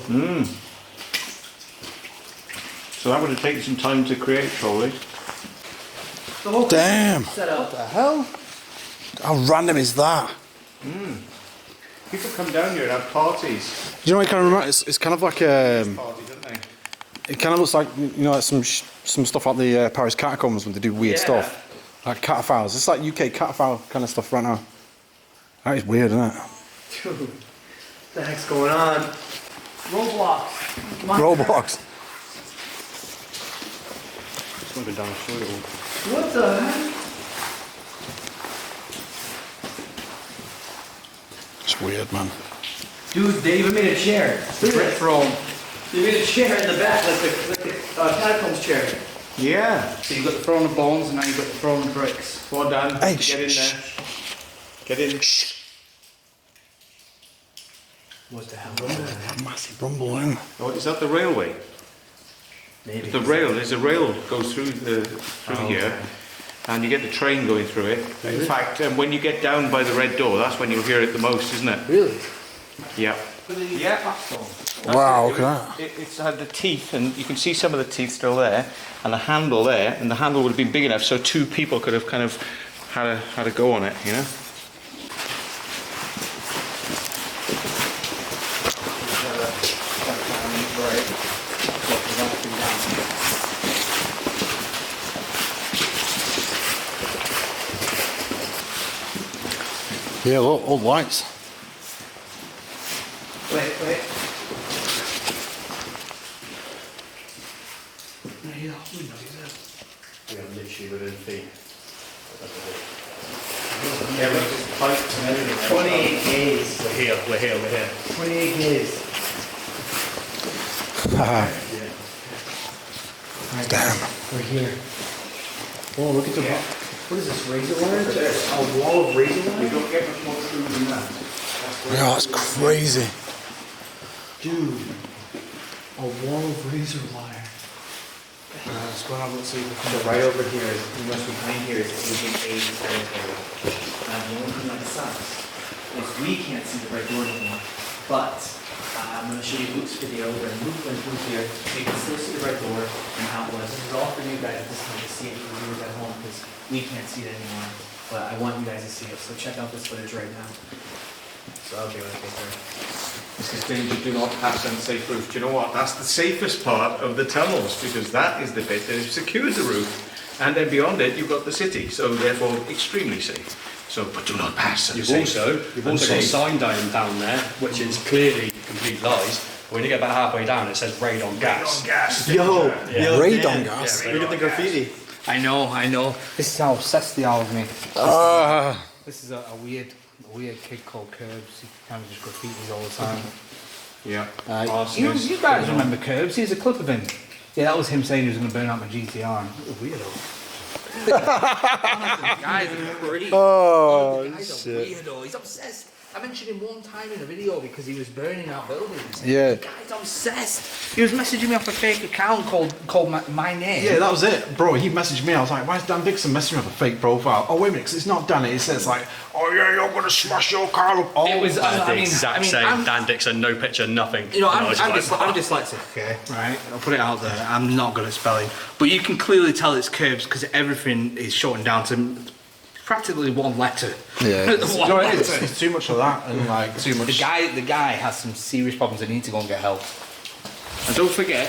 So that would have taken some time to create, probably. Damn! Set up. What the hell? How random is that? People come down here and have parties. Do you know what it kind of reminds? It's kind of like Parties, don't they? it kind of looks like, you know, like some stuff like the Paris catacombs when they do weird stuff, like cataphiles. It's like UK cataphile kind of stuff right now. That is weird, isn't it? Dude, what the heck's going on? Roblox. Come on. Roblox. It's not been down through it all. What the heck? It's weird, man. Dude, they even made a chair. Look at it. They made a chair in the back, like the catacombs chair. Yeah. So you've got the throne of bones and now you've got the throne of bricks. Well done. Hey, Get in there. Get in. What the hell? A massive rumble in. Oh, is that the railway? Maybe. The rail. There's a rail goes through here, and you get the train going through it. In fact, when you get down by the red door, that's when you'll hear it the most, isn't it? Really? Yeah. Yeah. Wow, look at that. It's had the teeth, and you can see some of the teeth still there, and the handle there, and the handle would have been big enough so two people could have kind of had a go on it, you know. Yeah, look, all lights. Wait. We are literally within feet. Yeah, we're just pipes and everything. 28 days. We're here. 28 days. Damn. We're here. Oh, look at the what is this, razor wire? A wall of razor wire? You don't get much more true than that. Yeah, that's crazy. Dude, a wall of razor wire. Let's go and have a look, see if we So right over here, what's behind here is Agent A's territory. The only thing that sucks is we can't see the right door anymore. But I'm going to show you Luke's video where Luke went through here. You can still see the right door and how it was. This is all for you guys at this time to see it for viewers at home because we can't see it anymore. But I want you guys to see it. So check out this footage right now. So I'll be right there. This is danger, do not pass unsafe roof. Do you know what? That's the safest part of the tunnels because that is the bit that secures the roof. And then beyond it, you've got the city. So therefore, extremely safe. So, but do not pass You've unsafe. also got a sign down there, which is clearly complete lies. When you get about halfway down, it says radon gas. Radon gas. Yo, Radon gas. Yeah, look at the graffiti. I know. This is how obsessed they are with me. This is a weird kid called Curbs. He kind of just graffitis all the time. Yeah. You guys remember Curbs? Here's a clip of him. Yeah, that was him saying he was going to burn out my GTR. Weirdo. The guy's crazy. Oh, the guy's a weirdo. He's obsessed. I mentioned him one time in a video because he was burning out buildings. Yeah. The guy's obsessed. He was messaging me off a fake account called my name. Yeah, that was it. Bro, he messaged me. I was like, why is Dan Dixon messaging me off a fake profile? Oh, wait a minute, 'cause it's not done it. It says like, oh yeah, you're going to smash your car up. Oh, It was The exact same. Dan Dixon, no picture, nothing. You know, And I I'm was just like, dyslexic, okay, right? I'll put it out there. I'm not good at spelling. But you can clearly tell it's Curbs because everything is shortened down to practically one letter. Yeah. One No, letter. it's too much of that and like too much. The guy has some serious problems and he needs to go and get help. And don't forget,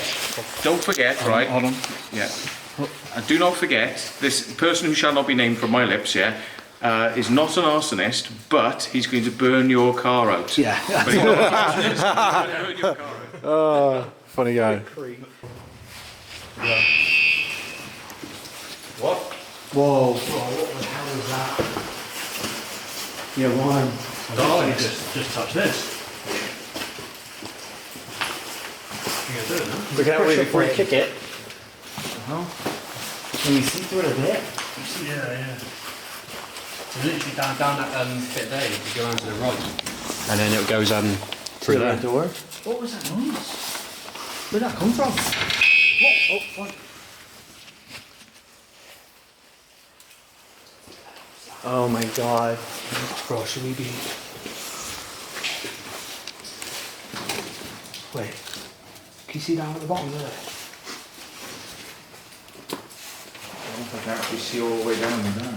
right? Hold on. Yeah. And do not forget, this person who shall not be named from my lips, yeah, is not an arsonist, but he's going to burn your car out. Yeah. But he's not an arsonist, he's going to burn your car out. Oh, funny guy. Yeah. What? Whoa, bro, what the hell is that? Yeah, one. darling, just touch this. You're gonna do it now. Look at it before you kick it. Can you see through it a bit? Yeah. So literally down that bit there, you go onto the right, and then it goes through there. Door. What was that noise? Where'd that come from? What? Oh my god. Bro, should we be... Wait. Can you see down at the bottom there? I don't think I can actually see all the way down and down.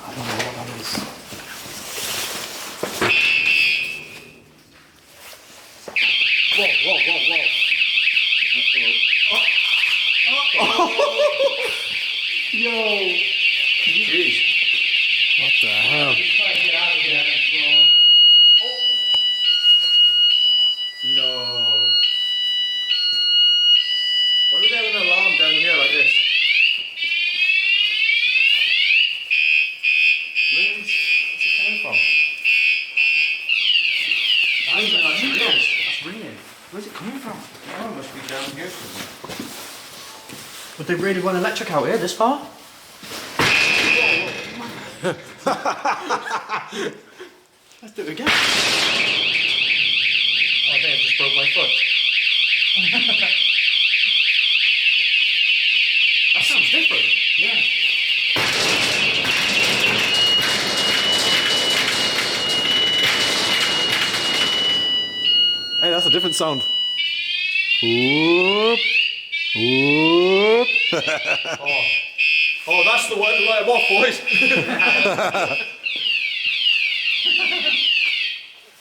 I don't know what that is. Whoa. Yo! Jeez. What the hell? No. Why would they have an alarm down here like this? Where's it coming from? That's ringing. Where's it coming from? Oh, it must be down here. Would they really run electric out here this far? Let's do it again. I think I just broke my foot. That sounds different. Yeah. Hey, that's a different sound. Whoop. Whoop. Oh, that's the one to let him off, boys.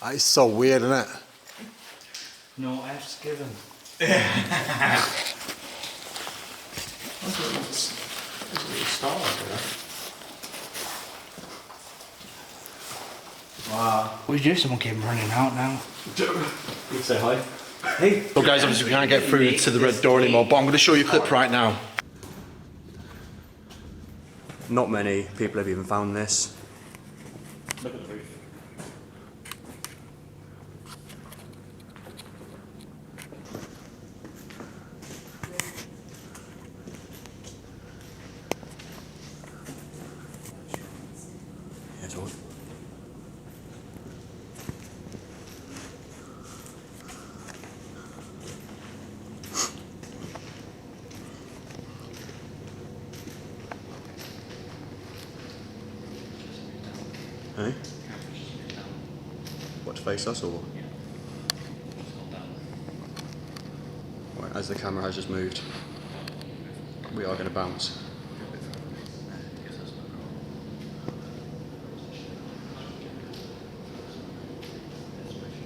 That is so weird, isn't it? No, F's given. Wow. What did you do? Someone came running out now. Say hi. Hey. So guys, obviously we can't get through to the red door anymore, but I'm going to show you a clip right now. Not many people have even found this. Look at the roof. Here's all. Hey? What, to face us or? Right, as the camera has just moved, we are going to bounce.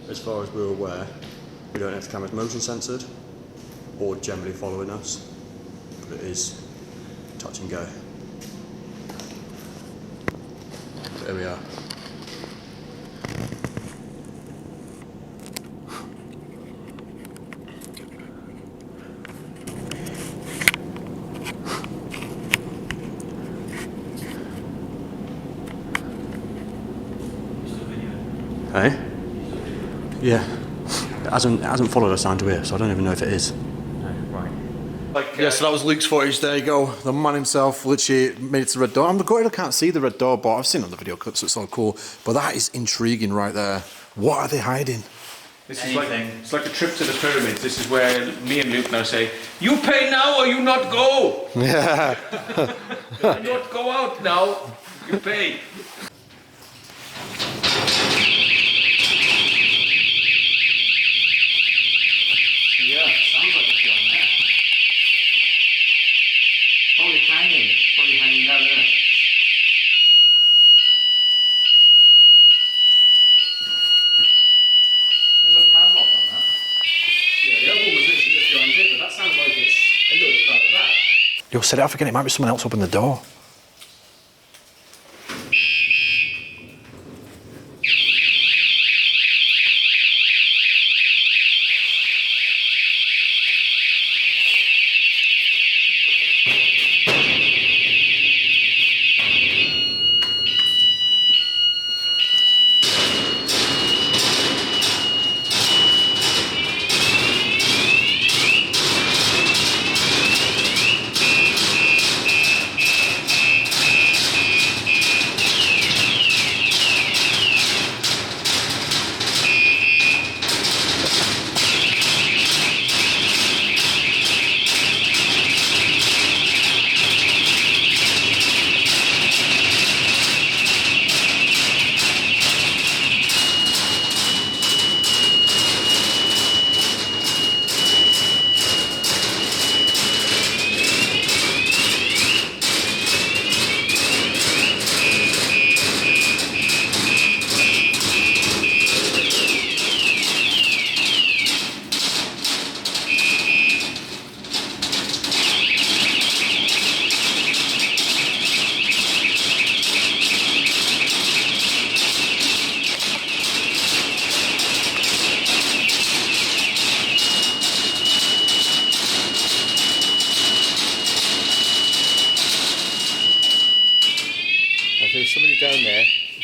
As far as we're aware, we don't have the camera's motion censored or generally following us, but it is touch and go. There we are. Hey? Yeah. It hasn't followed us down to here, so I don't even know if it is. Yeah, so that was Luke's footage. There you go. The man himself literally made it to the red door. I'm gutted I can't see the red door, but I've seen it on the video clip, so it's all cool. But that is intriguing right there. What are they hiding? This is like, it's like a trip to the pyramids. This is where me and Luke now say, you pay now or you not go. Yeah. You not go out now. You pay. Yeah, sounds like it's on there. Probably hanging down there. There's a padlock on that. Yeah, the other one was literally just behind here, but that sounds like it's a little bit further back. Yo, set it off again. It might be someone else open the door.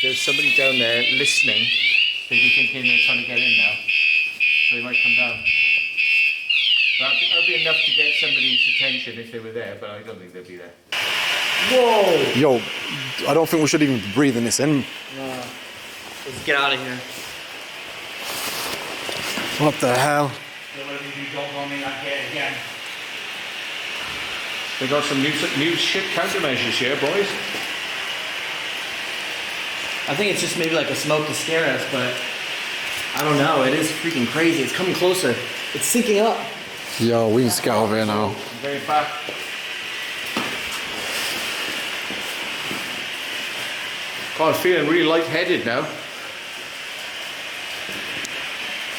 There's somebody down there listening. They'd be thinking they're trying to get in now. So they might come down. That'd be enough to get somebody's attention if they were there, but I don't think they'd be there. Whoa! Yo, I don't think we should even be breathing this in. No. Let's get out of here. What the hell? They got some new shit countermeasures here, boys. I think it's just maybe like a smoke to scare us, but I don't know. It is freaking crazy. It's coming closer. It's sinking up. Yo, we need to get over here now. Very back. God, I'm feeling really lightheaded now.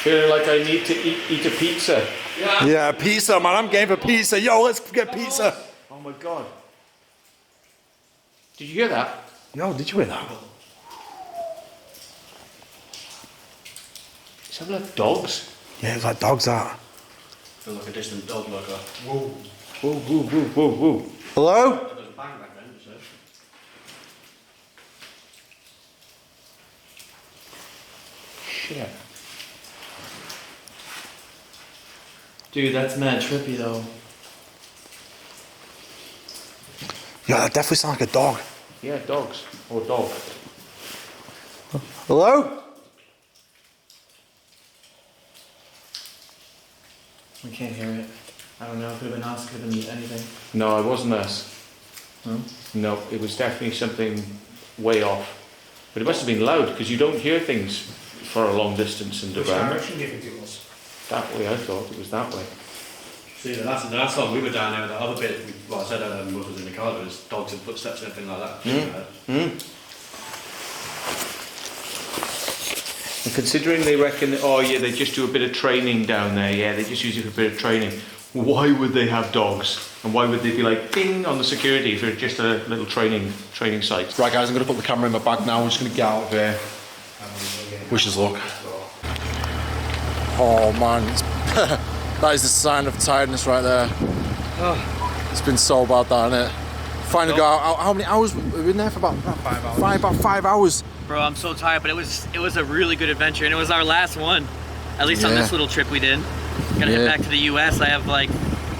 Feeling like I need to eat a pizza. Yeah, pizza, man. I'm game for pizza. Yo, let's get pizza. Oh my God. Did you hear that? Yo, did you hear that? Some like dogs. Yeah, it's like dogs that. Feel like a distant dog, like a Whoa, whoa, whoa, whoa, whoa, whoa. Hello? It doesn't bang back then, so. Shit. Dude, that's mad trippy though. Yeah, that definitely sounds like a dog. Yeah, dogs. Or dog. Hello? We can't hear it. I don't know, it could have been us, could have been anything. No, it wasn't us. No? No, it was definitely something way off. But it must have been loud because you don't hear things for a long distance underground. Which direction do you think it was? That way, I thought it was that way. See, the last time we were down there, the other bit, well, I said was in the car, there was dogs and footsteps and everything like that. And considering they reckon, oh yeah, they just do a bit of training down there, yeah, they just use it for a bit of training. Why would they have dogs? And why would they be like, ding, on the security for just a little training site? Right guys, I'm going to put the camera in my bag now. I'm just going to get out of here. Wish us luck. Oh man, that is the sign of tiredness right there. It's been so bad, that, hasn't it? Finally got out. How many hours? We've been there for about 5 hours. About 5 hours. Bro, I'm so tired, but it was a really good adventure, and it was our last one. At least on this little trip we did. Gonna head back to the US. I have like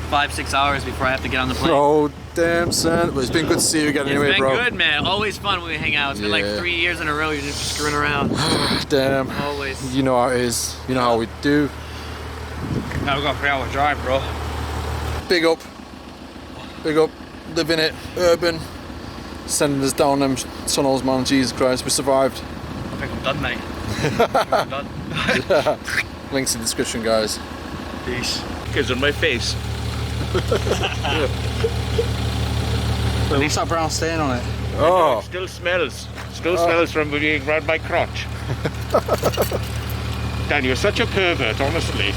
5-6 hours before I have to get on the plane. Oh damn, son. Well, it's been good to see you again anyway, bro. It's been good, man. Always fun when we hang out. It's been like 3 years in a row. You're just screwing around. Damn. Always. You know how it is. You know how we do. Now we got a 3-hour drive, bro. Big up. Big up. Living it. Urban. Sending us down them tunnels, man. Jesus Christ, we survived. I think I'm done, mate. I'm done. Links in the description, guys. Peace. Kids on my face. What's that brown stain on it? Oh. It still smells. Still smells from being around my crotch. Dan, you're such a pervert, honestly.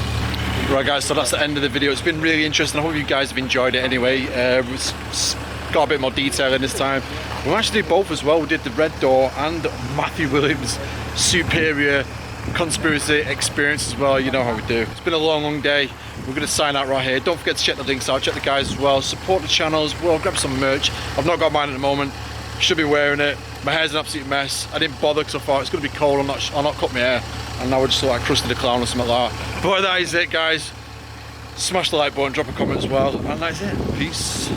Right guys, so that's the end of the video. It's been really interesting. I hope you guys have enjoyed it anyway. It's got a bit more detail in this time. We managed to do both as well. We did the Red Door and Matthew Williams' superior conspiracy experience as well. You know how we do. It's been a long day. We're going to sign out right here. Don't forget to check the links out. Check the guys as well. Support the channels. Well, grab some merch. I've not got mine at the moment. Should be wearing it. My hair's an absolute mess. I didn't bother because I thought it's going to be cold. I'll not cut my hair. And now we're just like Krusty the Clown or something like that. But that is it, guys. Smash the like button, drop a comment as well. And that's it. Peace.